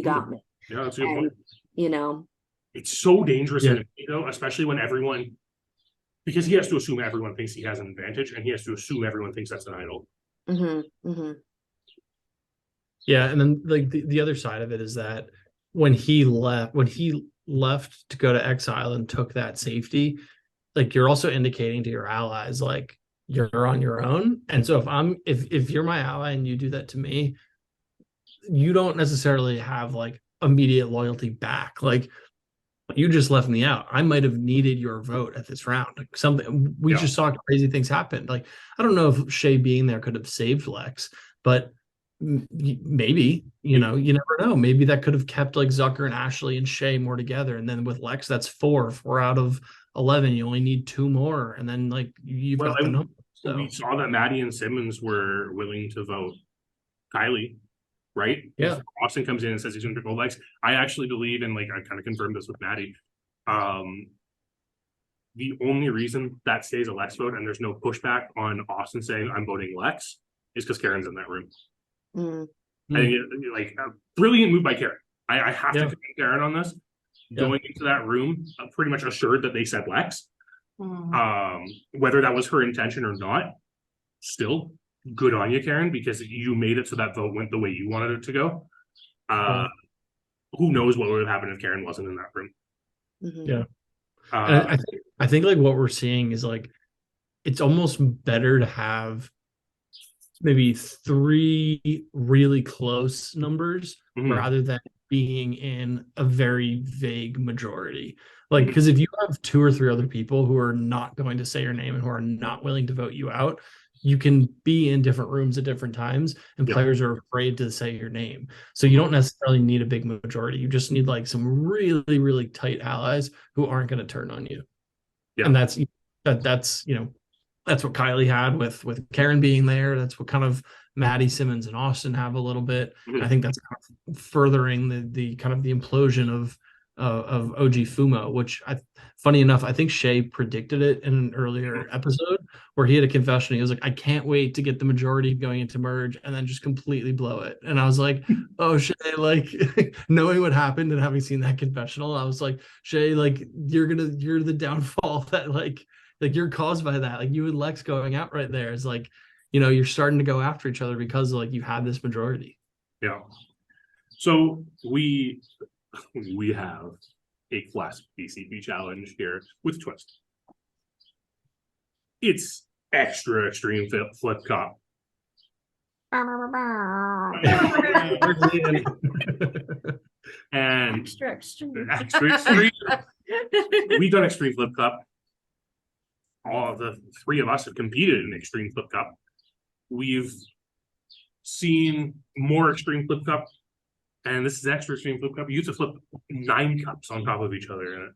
B: got me.
A: Yeah, that's a good point.
B: You know,
A: it's so dangerous in a though, especially when everyone, because he has to assume everyone thinks he has an advantage, and he has to assume everyone thinks that's an idol.
C: Yeah, and then like the other side of it is that when he left to go to exile and took that safety, like you're also indicating to your allies like you're on your own. And so if you're my ally and you do that to me, you don't necessarily have like immediate loyalty back. Like you just left me out. I might have needed your vote at this round. Like something we just saw crazy things happen. Like I don't know if Shea being there could have saved Lex, but maybe, you know, you never know. Maybe that could have kept like Zucker and Ashley and Shea more together. And then with Lex, that's four out of 11. You only need 2 more, and then like you've got the number. So
A: we saw that Maddie and Simmons were willing to vote Kylie, right?
C: Yeah.
A: Austin comes in and says he's going to go Lex. I actually believe, and like I kind of confirmed this with Maddie. The only reason that stays a Lex vote and there's no pushback on Austin saying I'm voting Lex is because Karen's in that room. I think like a brilliant move by Karen. I have to commend Karen on this. Going into that room, pretty much assured that they said Lex. Whether that was her intention or not, still good on you, Karen, because you made it so that vote went the way you wanted it to go. Who knows what would have happened if Karen wasn't in that room?
C: Yeah. I think like what we're seeing is like it's almost better to have maybe 3 really close numbers rather than being in a very vague majority. Like, because if you have 2 or 3 other people who are not going to say your name and who are not willing to vote you out, you can be in different rooms at different times, and players are afraid to say your name. So you don't necessarily need a big majority. You just need like some really, really tight allies who aren't going to turn on you. And that's you know, that's what Kylie had with Karen being there. That's what kind of Maddie, Simmons, and Austin have a little bit. I think that's kind of furthering the kind of the implosion of OG Fumo, which funny enough, I think Shea predicted it in an earlier episode where he had a confession. He was like, I can't wait to get the majority going into merge and then just completely blow it. And I was like, oh, Shea, like knowing what happened and having seen that confessional, I was like, Shea, like you're the downfall that like you're caused by that. Like you and Lex going out right there is like, you know, you're starting to go after each other because like you had this majority.
A: Yeah. So we have a classic DCP challenge here with twist. It's extra extreme flip cup. And
D: extra extreme.
A: We've done extreme flip cup. All of the 3 of us have competed in extreme flip cup. We've seen more extreme flip cup, and this is extra extreme flip cup. You used to flip 9 cups on top of each other in it.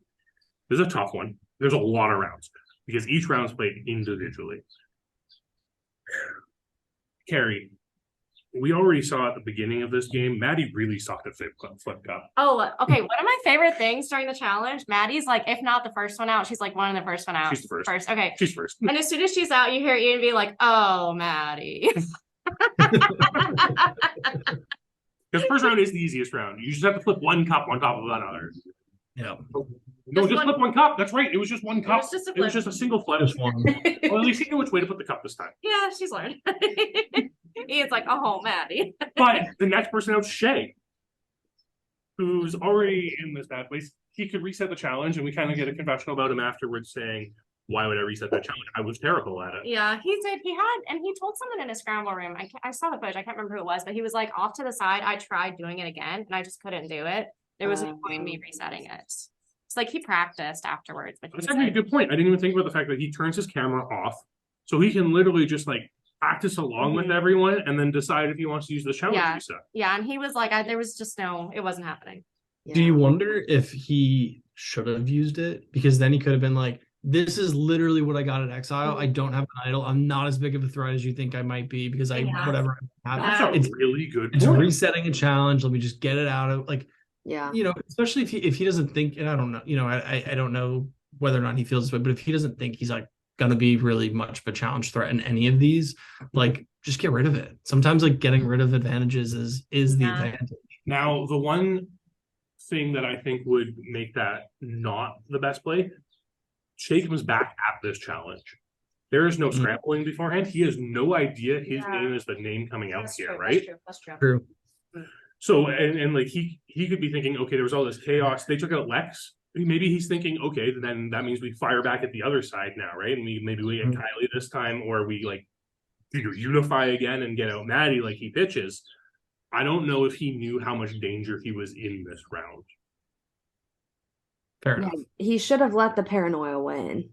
A: This is a tough one. There's a lot of rounds because each round's played individually. Carrie, we already saw at the beginning of this game, Maddie really sucked at flip cup.
D: Oh, okay. One of my favorite things during the challenge, Maddie's like, if not the first one out, she's like one of the first one out.
A: She's the first.
D: Okay.
A: She's first.
D: And as soon as she's out, you hear Ian be like, oh, Maddie.
A: Because first round is the easiest round. You just have to flip 1 cup on top of another.
C: Yeah.
A: No, just flip 1 cup. That's right. It was just 1 cup.
D: It was just
A: a single flip.
C: Just one.
A: Well, at least you know which way to put the cup this time.
D: Yeah, she's learned. Ian's like, oh, Maddie.
A: But the next person out, Shea, who's already in this bad place. He could reset the challenge, and we kind of get a confessional about him afterwards saying, why would I reset that challenge? I was terrible at it.
D: Yeah, he did. He told someone in a scramble room. I saw the footage. I can't remember who it was, but he was like off to the side. I tried doing it again, and I just couldn't do it. There was no point in me resetting it. It's like he practiced afterwards. But
A: that's actually a good point. I didn't even think about the fact that he turns his camera off, so he can literally just like practice along with everyone, and then decide if he wants to use the challenge reset.
D: Yeah, and he was like, there was just it wasn't happening.
C: Do you wonder if he should have used it? Because then he could have been like, this is literally what I got at Exile. I don't have an idol. I'm not as big of a threat as you think I might be because whatever I have.
A: That's a really good
C: It's
A: point.
C: resetting a challenge. Let me just get it out of
B: Yeah.
C: Especially if he doesn't think, and I don't know, I don't know whether or not he feels this way, but if he doesn't think he's like gonna be really much of a challenge threat in any of these, like just get rid of it. Sometimes like getting rid of advantages is the advantage.
A: Now, the one thing that I think would make that not the best play, Shea comes back at this challenge. There is no scrambling beforehand. He has no idea his name is the name coming out here, right?
D: That's true.
C: True.
A: So and like he could be thinking, okay, there was all this chaos. They took out Lex. Maybe he's thinking, okay, then that means we fire back at the other side now, right? And maybe we get Kylie this time, or we like either unify again and get out Maddie like he pitches. I don't know if he knew how much danger he was in this round.
C: Fair enough.
B: He should have let the paranoia win.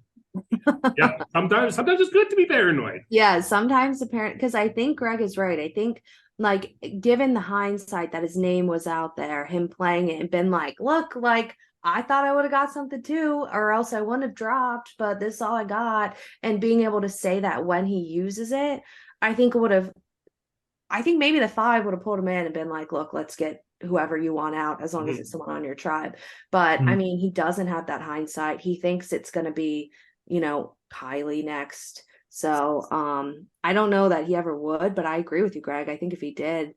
A: Yeah, sometimes it's good to be paranoid.
B: Yeah, sometimes the parent, because I think Greg is right. I think, like, given the hindsight that his name was out there, him playing it and been like, look, like, I thought I would have got something too, or else I wouldn't have dropped, but this is all I got. And being able to say that when he uses it, I think maybe the 5 would have pulled him in and been like, look, let's get whoever you want out as long as it's someone on your tribe. But I mean, he doesn't have that hindsight. He thinks it's going to be, Kylie next. So I don't know that he ever would, but I agree with you, Greg. I think if he did,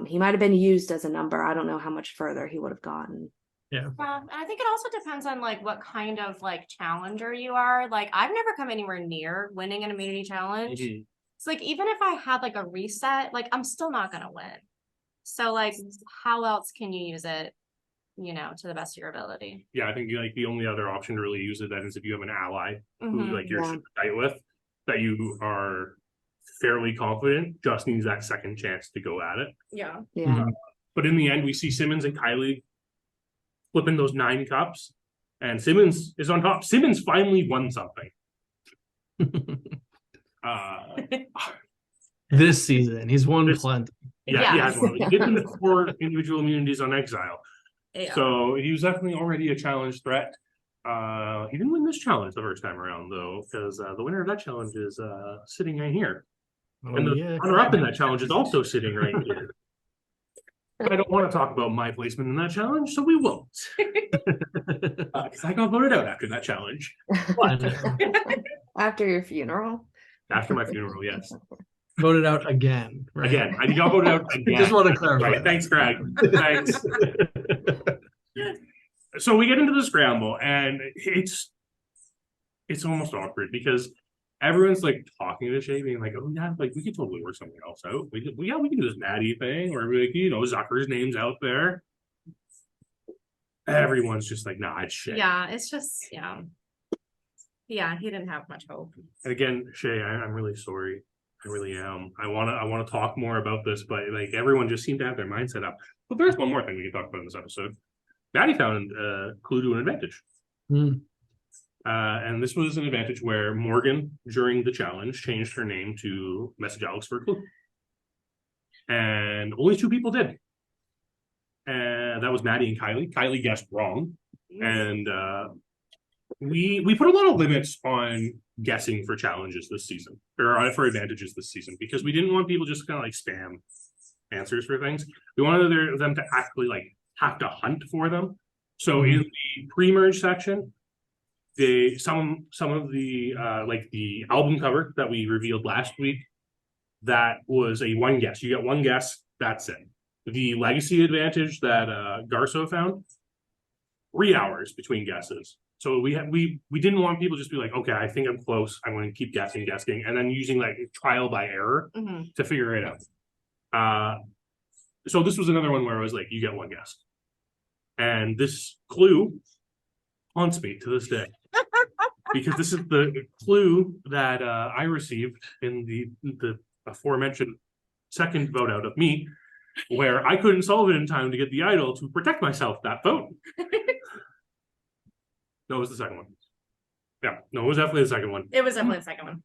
B: he might have been used as a number. I don't know how much further he would have gotten.
C: Yeah.
D: I think it also depends on like what kind of like challenger you are. Like I've never come anywhere near winning an immunity challenge. It's like even if I had like a reset, like I'm still not gonna win. So like how else can you use it, to the best of your ability?
A: Yeah, I think like the only other option to really use it then is if you have an ally who like you're super tight with, that you are fairly confident just needs that second chance to go at it.
D: Yeah.
A: But in the end, we see Simmons and Kylie flipping those 9 cups, and Simmons is on top. Simmons finally won something.
C: This season, he's won plenty.
A: Yeah, he has one. He did the 4 individual immunities on Exile.
D: Yeah.
A: So he was definitely already a challenge threat. He didn't win this challenge the first time around, though, because the winner of that challenge is sitting right here. And the runner-up in that challenge is also sitting right here. I don't want to talk about my placement in that challenge, so we won't. Because I got voted out after that challenge.
B: After your funeral?
A: After my funeral, yes.
C: Voted out again. Right?
A: Again. I got voted out again.
C: Just want to clarify.
A: Right. Thanks, Greg. Thanks. So we get into the scramble, and it's almost awkward because everyone's like talking to Shea, being like, "Oh yeah, like we could totally work something else out. We can do this Maddie thing, or like Zucker's name's out there." Everyone's just like, "Nah, it's Shea."
D: Yeah, it's just yeah. He didn't have much hope.
A: And again, Shea, I'm really sorry. I really am. I want to talk more about this, but like everyone just seemed to have their mindset up. But there's one more thing we can talk about in this episode. Maddie found a clue to an advantage. And this was an advantage where Morgan, during the challenge, changed her name to Message Alex for a clue. And only 2 people did. And that was Maddie and Kylie. Kylie guessed wrong. And we put a lot of limits on guessing for challenges this season, or for advantages this season, because we didn't want people just kind of like spam answers for things. We wanted them to actually like have to hunt for them. So in the pre-merge section, some of the like the album cover that we revealed last week, that was a 1 guess. You get 1 guess, that's it. The legacy advantage that Garsow found, 3 hours between guesses. So we didn't want people just be like, okay, I think I'm close, I'm going to keep guessing, and then using like trial by error to figure it out. So this was another one where I was like, you get 1 guess. And this clue haunts me to this day. Because this is the clue that I received in the aforementioned second vote out of me, where I couldn't solve it in time to get the idol to protect myself that vote. No, it was the second one. Yeah, no, it was definitely the second one.
D: It was definitely the second one.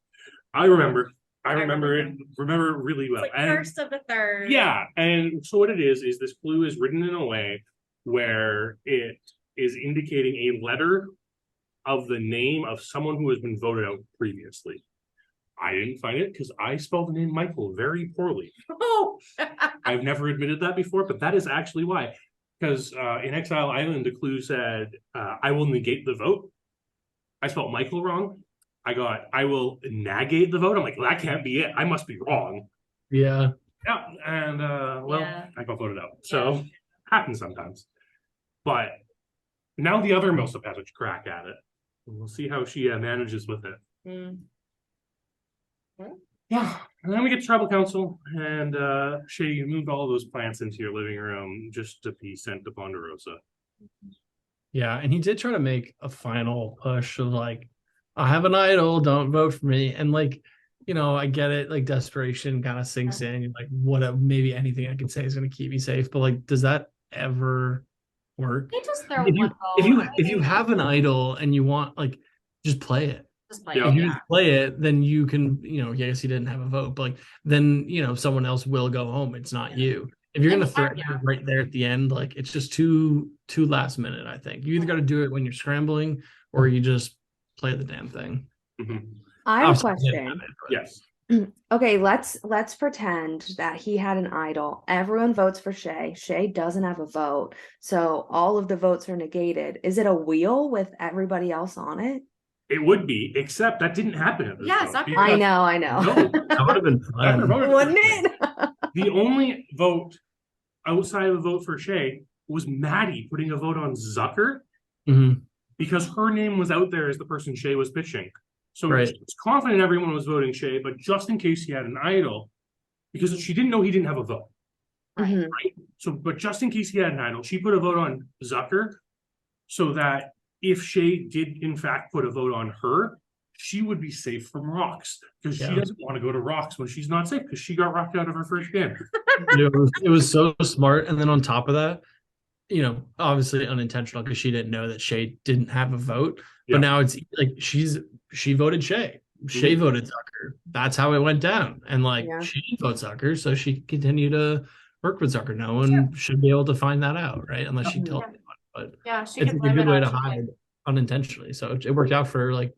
A: I remember it really well.
D: It's like first of the third.
A: Yeah, and so what it is this clue is written in a way where it is indicating a letter of the name of someone who has been voted out previously. I didn't find it because I spelled the name Michael very poorly.
D: Oh,
A: I've never admitted that before, but that is actually why. Because in Exile Island, the clue said, I will negate the vote. I spelled Michael wrong. I will negate the vote. I'm like, well, that can't be it. I must be wrong.
C: Yeah.
A: Yeah. And
D: Yeah.
A: I got voted out. So happens sometimes. But now the other Millsip has a crack at it. We'll see how she manages with it.
D: Mm.
A: Yeah, and then we get to tribal council, and Shea, you moved all those plants into your living room just to be sent to Ponderosa.
C: Yeah, and he did try to make a final push of like, I have an idol, don't vote for me. And like, you know, I get it, like desperation kind of sinks in. You're like, what maybe anything I can say is gonna keep me safe. But like, does that ever work?
D: They just throw
C: If you
D: one
C: if you have an idol and you want like just play it.
D: just play
A: Yeah.
C: If
D: it,
C: you just play it, then you can, you know, yes, he didn't have a vote, but like then you know someone else will go home. It's not you. If you're
D: And
C: gonna threaten
D: yeah.
C: right there at the end, like it's just too last minute, I think. You either gotta do it when you're scrambling or you just play the damn thing.
A: Mhm.
B: I have a
C: Obviously, he didn't
B: question.
C: have it, but-
A: Yes.
B: Okay, let's pretend that he had an idol. Everyone votes for Shea. Shea doesn't have a vote, so all of the votes are negated. Is it a wheel with everybody else on it?
A: It would be, except that didn't happen at this
D: Yeah,
A: vote,
D: Zucker-
A: because
B: I know.
A: No,
C: That would have been
A: Zucker
C: fun.
A: voted for
B: Wouldn't
A: Shea.
B: it?
A: The only vote outside of the vote for Shea was Maddie putting a vote on Zucker
C: Mhm.
A: because her name was out there as the person Shea was pitching. So
C: Right.
A: she was confident everyone was voting Shea, but just in case he had an idol, because she didn't know he didn't have a vote.
B: Mhm.
A: Right? So, but just in case he had an idol, she put a vote on Zucker so that if Shea did in fact put a vote on her, she would be safe from rocks because she
C: Yeah.
A: doesn't want to go to rocks when she's not safe because she got rocked out of her first game.
C: It was so smart. And then on top of that, you know, obviously unintentional because she didn't know that Shea didn't have a vote.
A: Yeah.
C: But now it's like she voted Shea. Shea voted Zucker. That's how it went down. And like
B: Yeah.
C: she didn't vote Zucker, so she continued to work with Zucker. No one should be able to find that out, right? Unless she tells anyone. But
D: Yeah, she
C: it's
D: could
C: a
D: blame
C: good
D: it
C: way
D: on
C: to
D: Shea.
C: hide unintentionally. So it worked out for like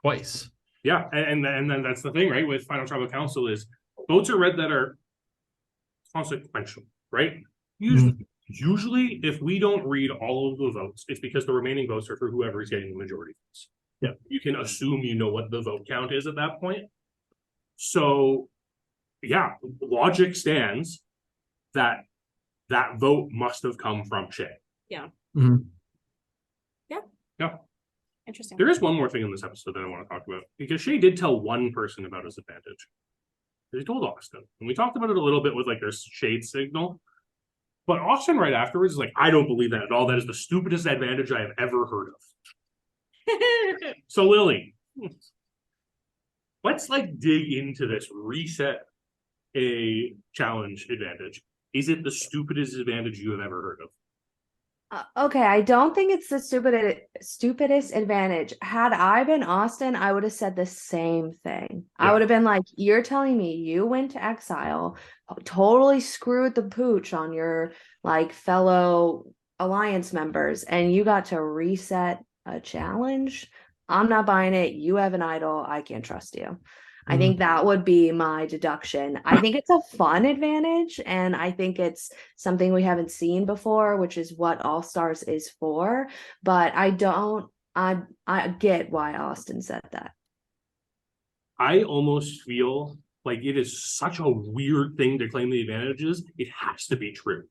C: twice.
A: Yeah, and then that's the thing, right? With Final Tribal Council is votes are read that are consequential, right? Usually, if we don't read all of the votes, it's because the remaining votes are for whoever is getting the majority votes.
C: Yeah.
A: You can assume you know what the vote count is at that point. So, yeah, logic stands that that vote must have come from Shea.
C: Mhm.
A: Yeah.
D: Interesting.
A: There is one more thing in this episode that I want to talk about because Shea did tell one person about his advantage. He told Austin, and we talked about it a little bit with like their shade signal. But Austin right afterwards is like, I don't believe that at all. That is the stupidest advantage I have ever heard of. So Lilly, let's like dig into this reset a challenge advantage. Is it the stupidest advantage you have ever heard of?
B: Okay, I don't think it's the stupidest advantage. Had I been Austin, I would have said the same thing.
A: Yeah.
B: I would have been like, you're telling me you went to exile, totally screwed the pooch on your like fellow alliance members, and you got to reset a challenge. I'm not buying it. You have an idol. I can't trust you. I think that would be my deduction. I think it's a fun advantage, and I think it's something we haven't seen before, which is what All Stars is for. But I get why Austin said that.
A: I almost feel like it is such a weird thing to claim the advantages. It has to be true,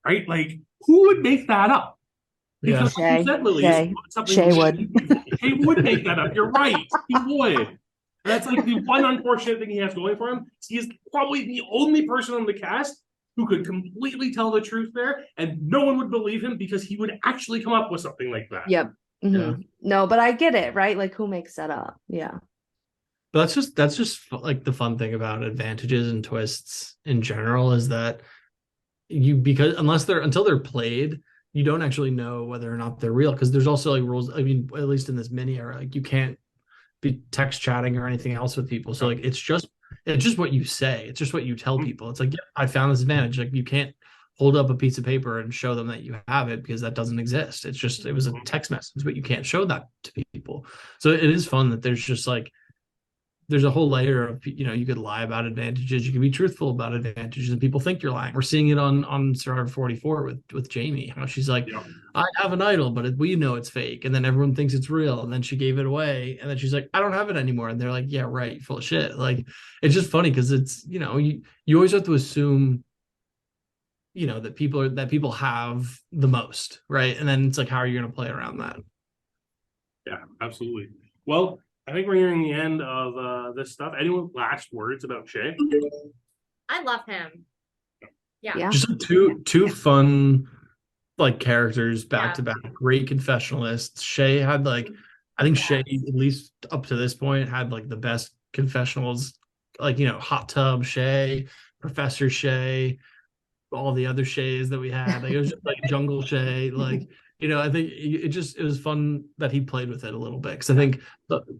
A: right? Like, who would make that up?
C: Yeah.
A: Because like you said, Lily,
B: Shea.
A: it's something
B: Shea would.
A: Shea would make that up. You're right. He would. That's like the one unfortunate thing he has going for him. He is probably the only person on the cast who could completely tell the truth there, and no one would believe him because he would actually come up with something like that.
B: Yep. Mhm.
C: Yeah.
B: No, but I get it, right? Like, who makes that up? Yeah.
C: But that's just like the fun thing about advantages and twists in general is that because until they're played, you don't actually know whether or not they're real, because there's also like rules. I mean, at least in this mini era, like you can't be text chatting or anything else with people. So like it's just what you say. It's just what you tell people. It's like, yeah, I found this advantage. Like you can't hold up a piece of paper and show them that you have it, because that doesn't exist. It's just, it was a text message, but you can't show that to people. So it is fun that there's just like, there's a whole layer of, you could lie about advantages, you can be truthful about advantages, and people think you're lying. We're seeing it on Survivor 44 with Jamie, how she's like, I have an idol, but we know it's fake, and then everyone thinks it's real, and then she gave it away, and then she's like, I don't have it anymore, and they're like, yeah, right, full of shit. Like, it's just funny because it's, you always have to assume that people have the most, right? And then it's like, how are you going to play around that?
A: Yeah, absolutely. Well, I think we're nearing the end of this stuff. Anyone last words about Shea?
D: I love him. Yeah.
C: Just two fun like characters back to back, great confessionalists. Shea had I think Shea, at least up to this point, had like the best confessionals, Hot Tub Shea, Professor Shea, all the other Shays that we had. Like, it was just like Jungle Shea, I think it was fun that he played with it a little bit, because I think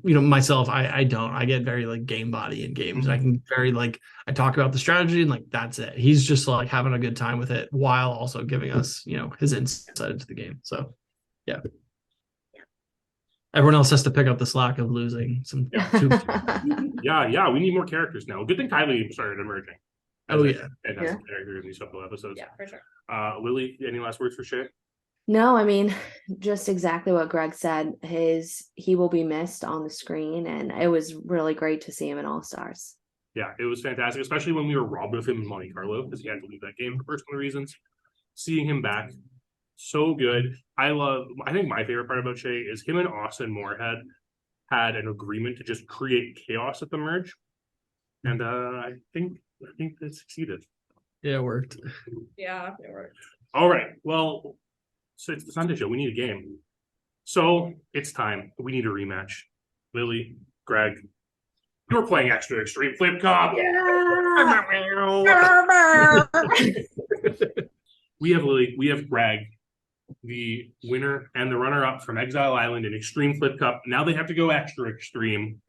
C: myself, I get very game body in games. I can I talk about the strategy and that's it. He's just having a good time with it while also giving us his insight into the game. So yeah, everyone else has to pick up the slack of losing some.
A: Yeah, we need more characters now. Good thing Kylie started emerging. And has some characters in these couple episodes.
D: Yeah, for sure.
A: Lily, any last words for Shea?
B: No, I mean, just exactly what Greg said. He will be missed on the screen, and it was really great to see him in All Stars.
A: Yeah, it was fantastic, especially when we were robbed of him in Monte Carlo because he had to leave that game for personal reasons. Seeing him back, so good. I think my favorite part about Shea is him and Austin Moorhead had an agreement to just create chaos at the merge, and I think that succeeded.
C: Yeah, it worked.
D: Yeah, it worked.
A: All right, well. So it's the Sunday show. We need a game. So it's time. We need a rematch. Lily, Greg, you're playing Extra Extreme Flip Cup. Yeah. We have Lily. We have Greg, the winner and the runner-up from Exile Island in Extreme Flip Cup. Now they have to go Extra Extreme.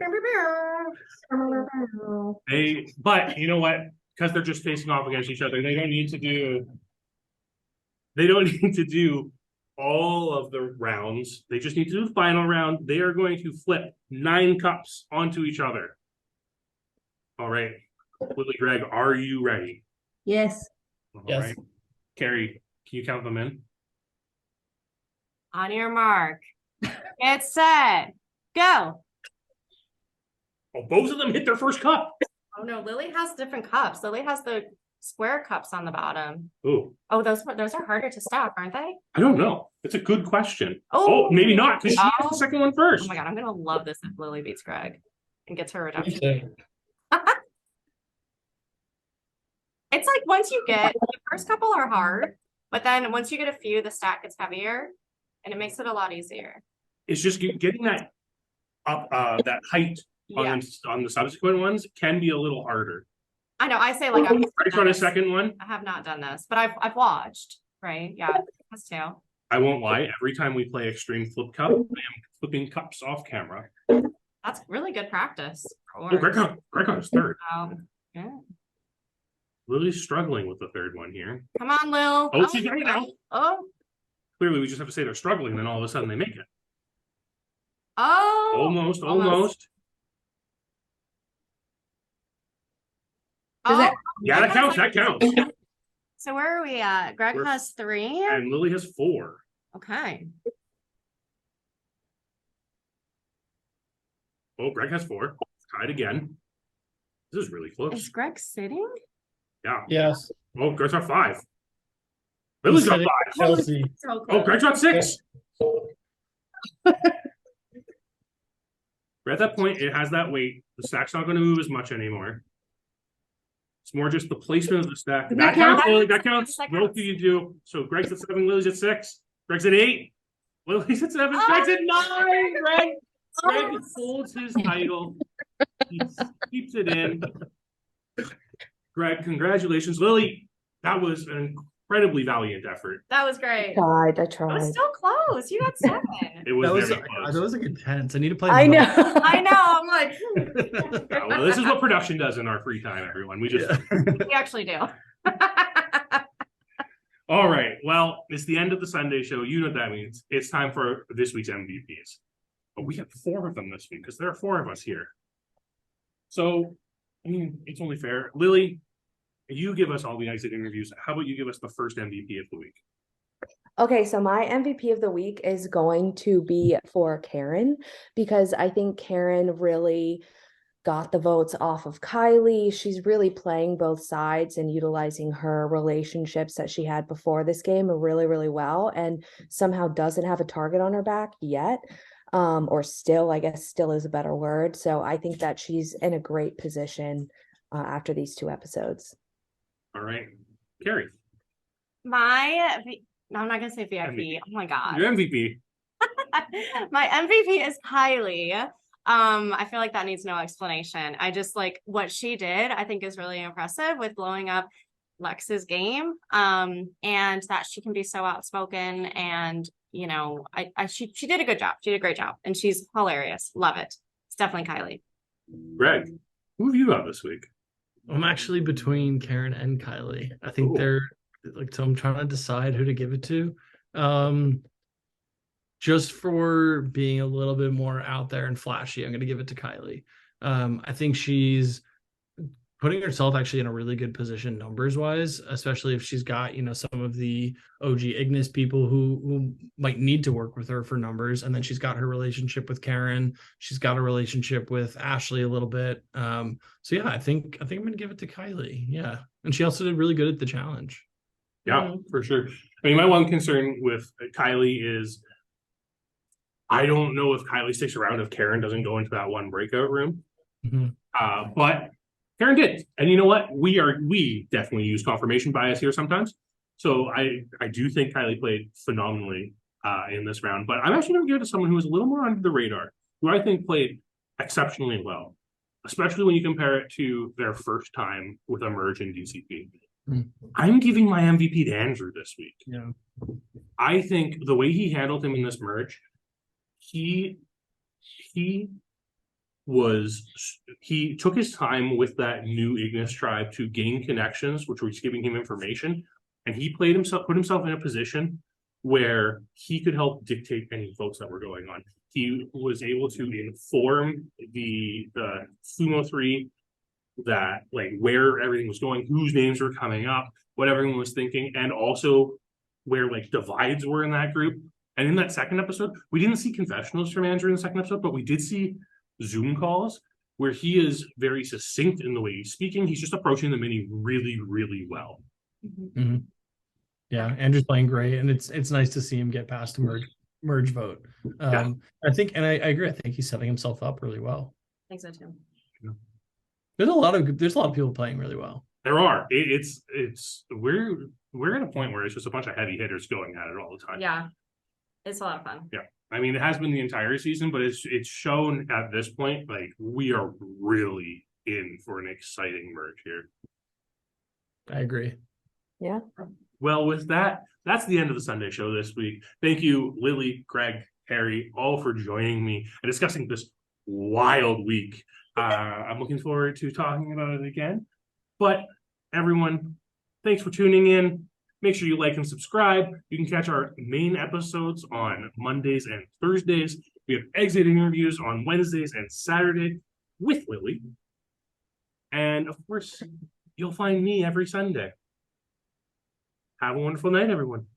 A: But you know what? Because they're just facing off against each other, they don't need to do all of the rounds. They just need to do the final round. They are going to flip 9 cups onto each other. All right. Lily, Greg, are you ready?
F: Yes.
A: All
C: yes.
A: Right. Carrie, can you count them in?
D: On your mark. Get set. Go.
A: Oh, both of them hit their first cup.
D: Oh no, Lily has different cups. Lily has the square cups on the bottom.
A: Ooh.
D: Oh, those are harder to stop, aren't they?
A: I don't know. It's a good question.
D: Oh,
A: maybe not, because she has the second one first.
D: Oh my god, I'm gonna love this if Lily beats Greg and gets her redemption. It's like once you get the first couple are hard, but then once you get a few, the stack gets heavier and it makes it a lot easier.
A: It's just getting that up that height on the subsequent ones can be a little harder.
D: I know. I say like I'm
A: on a second one.
D: I have not done this, but I've watched. Right? Yeah, this too.
A: I won't lie. Every time we play Extreme Flip Cup, I am flipping cups off camera.
D: That's really good practice.
A: Oh, Greg on his third.
D: Yeah.
A: Lily's struggling with the third one here.
D: Come on, Lil.
A: Oh, she's got it now.
D: Oh.
A: Clearly, we just have to say they're struggling, then all of a sudden they make it.
D: Oh.
A: Almost. Yeah, that counts.
D: So where are we at? Greg has 3.
A: And Lily has 4.
D: Okay.
A: Oh, Greg has 4. Tied again. This is really close.
D: Is Greg sitting?
A: Yeah.
C: Yes.
A: Oh, Greg's got 5. Lily's got 5.
C: Chelsea.
D: So
A: Oh, Greg's got 6. We're at that point, it has that weight. The stack's not going to move as much anymore. It's more just the placement of the stack. That counts, Lily. That counts. What do you do? So Greg's at 7, Lily's at 6. Greg's at 8. Lily's at 7. Greg's at 9. Greg holds his title. He keeps it in. Greg, congratulations. Lily, that was an incredibly valiant effort.
D: That was great.
B: I
D: It
B: tried.
D: was still close. You got 7.
A: It was very close.
C: That was like intense. I need to play.
B: I know.
D: I know. I'm like,
A: Yeah, well, this is what production does in our free time, everyone. We just
D: we actually do.
A: All right. Well, it's the end of the Sunday show. You know what that means. It's time for this week's MVPs. But we have 4 of them this week because there are 4 of us here. So, I mean, it's only fair. Lilly, you give us all the exit interviews. How about you give us the first MVP of the week?
B: Okay, so my MVP of the week is going to be for Karen, because I think Karen really got the votes off of Kylie. She's really playing both sides and utilizing her relationships that she had before this game really, really well, and somehow doesn't have a target on her back yet. Or still, I guess still is a better word. So I think that she's in a great position after these 2 episodes.
A: All right. Carrie.
D: No, I'm not gonna say VIP.
A: MVP.
D: Oh my god.
A: Your MVP.
D: My MVP is Kylie. I feel like that needs no explanation. I just like what she did, I think is really impressive with blowing up Lex's game. And that she can be so outspoken, and you know, she did a good job. She did a great job, and she's hilarious. Love it. It's definitely Kylie.
A: Greg, who have you got this week?
C: I'm actually between Karen and Kylie. I think
A: Ooh.
C: they're like, so I'm trying to decide who to give it to. Just for being a little bit more out there and flashy, I'm going to give it to Kylie. I think she's putting herself actually in a really good position numbers wise, especially if she's got, you know, some of the OG Ignis people who might need to work with her for numbers. And then she's got her relationship with Karen. She's got a relationship with Ashley a little bit. So yeah, I think I'm going to give it to Kylie. Yeah. And she also did really good at the challenge.
A: Yeah, for sure. I mean, my one concern with Kylie is I don't know if Kylie sticks around if Karen doesn't go into that one breakout room. But Karen did. And you know what? We definitely use confirmation bias here sometimes. So I do think Kylie played phenomenally in this round. But I'm actually going to give it to someone who was a little more under the radar, who I think played exceptionally well, especially when you compare it to their first time with a merge in DCP. I'm giving my MVP to Andrew this week.
C: Yeah.
A: I think the way he handled him in this merge, he took his time with that new Ignis tribe to gain connections, which was giving him information, and he put himself in a position where he could help dictate any votes that were going on. He was able to inform the Sumo 3 that like where everything was going, whose names were coming up, what everyone was thinking, and also where like divides were in that group. And in that second episode, we didn't see confessionals from Andrew in the second episode, but we did see Zoom calls where he is very succinct in the way he's speaking. He's just approaching the mini really, really well.
C: Mm-hmm. Yeah, Andrew's playing great, and it's nice to see him get past the merge vote. I think, and I agree. I think he's setting himself up really well.
D: I think so too.
C: There's a lot of people playing really well.
A: There are. We're at a point where it's just a bunch of heavy hitters going at it all the time.
D: Yeah, it's a lot of fun.
A: Yeah, I mean, it has been the entire season, but it's shown at this point like we are really in for an exciting merge here.
C: I agree.
B: Yeah.
A: Well, with that, that's the end of the Sunday show this week. Thank you, Lilly, Greg, Harry, all for joining me and discussing this wild week. I'm looking forward to talking about it again. But everyone, thanks for tuning in. Make sure you like and subscribe. You can catch our main episodes on Mondays and Thursdays. We have exit interviews on Wednesdays and Saturday with Lilly. And of course, you'll find me every Sunday. Have a wonderful night, everyone.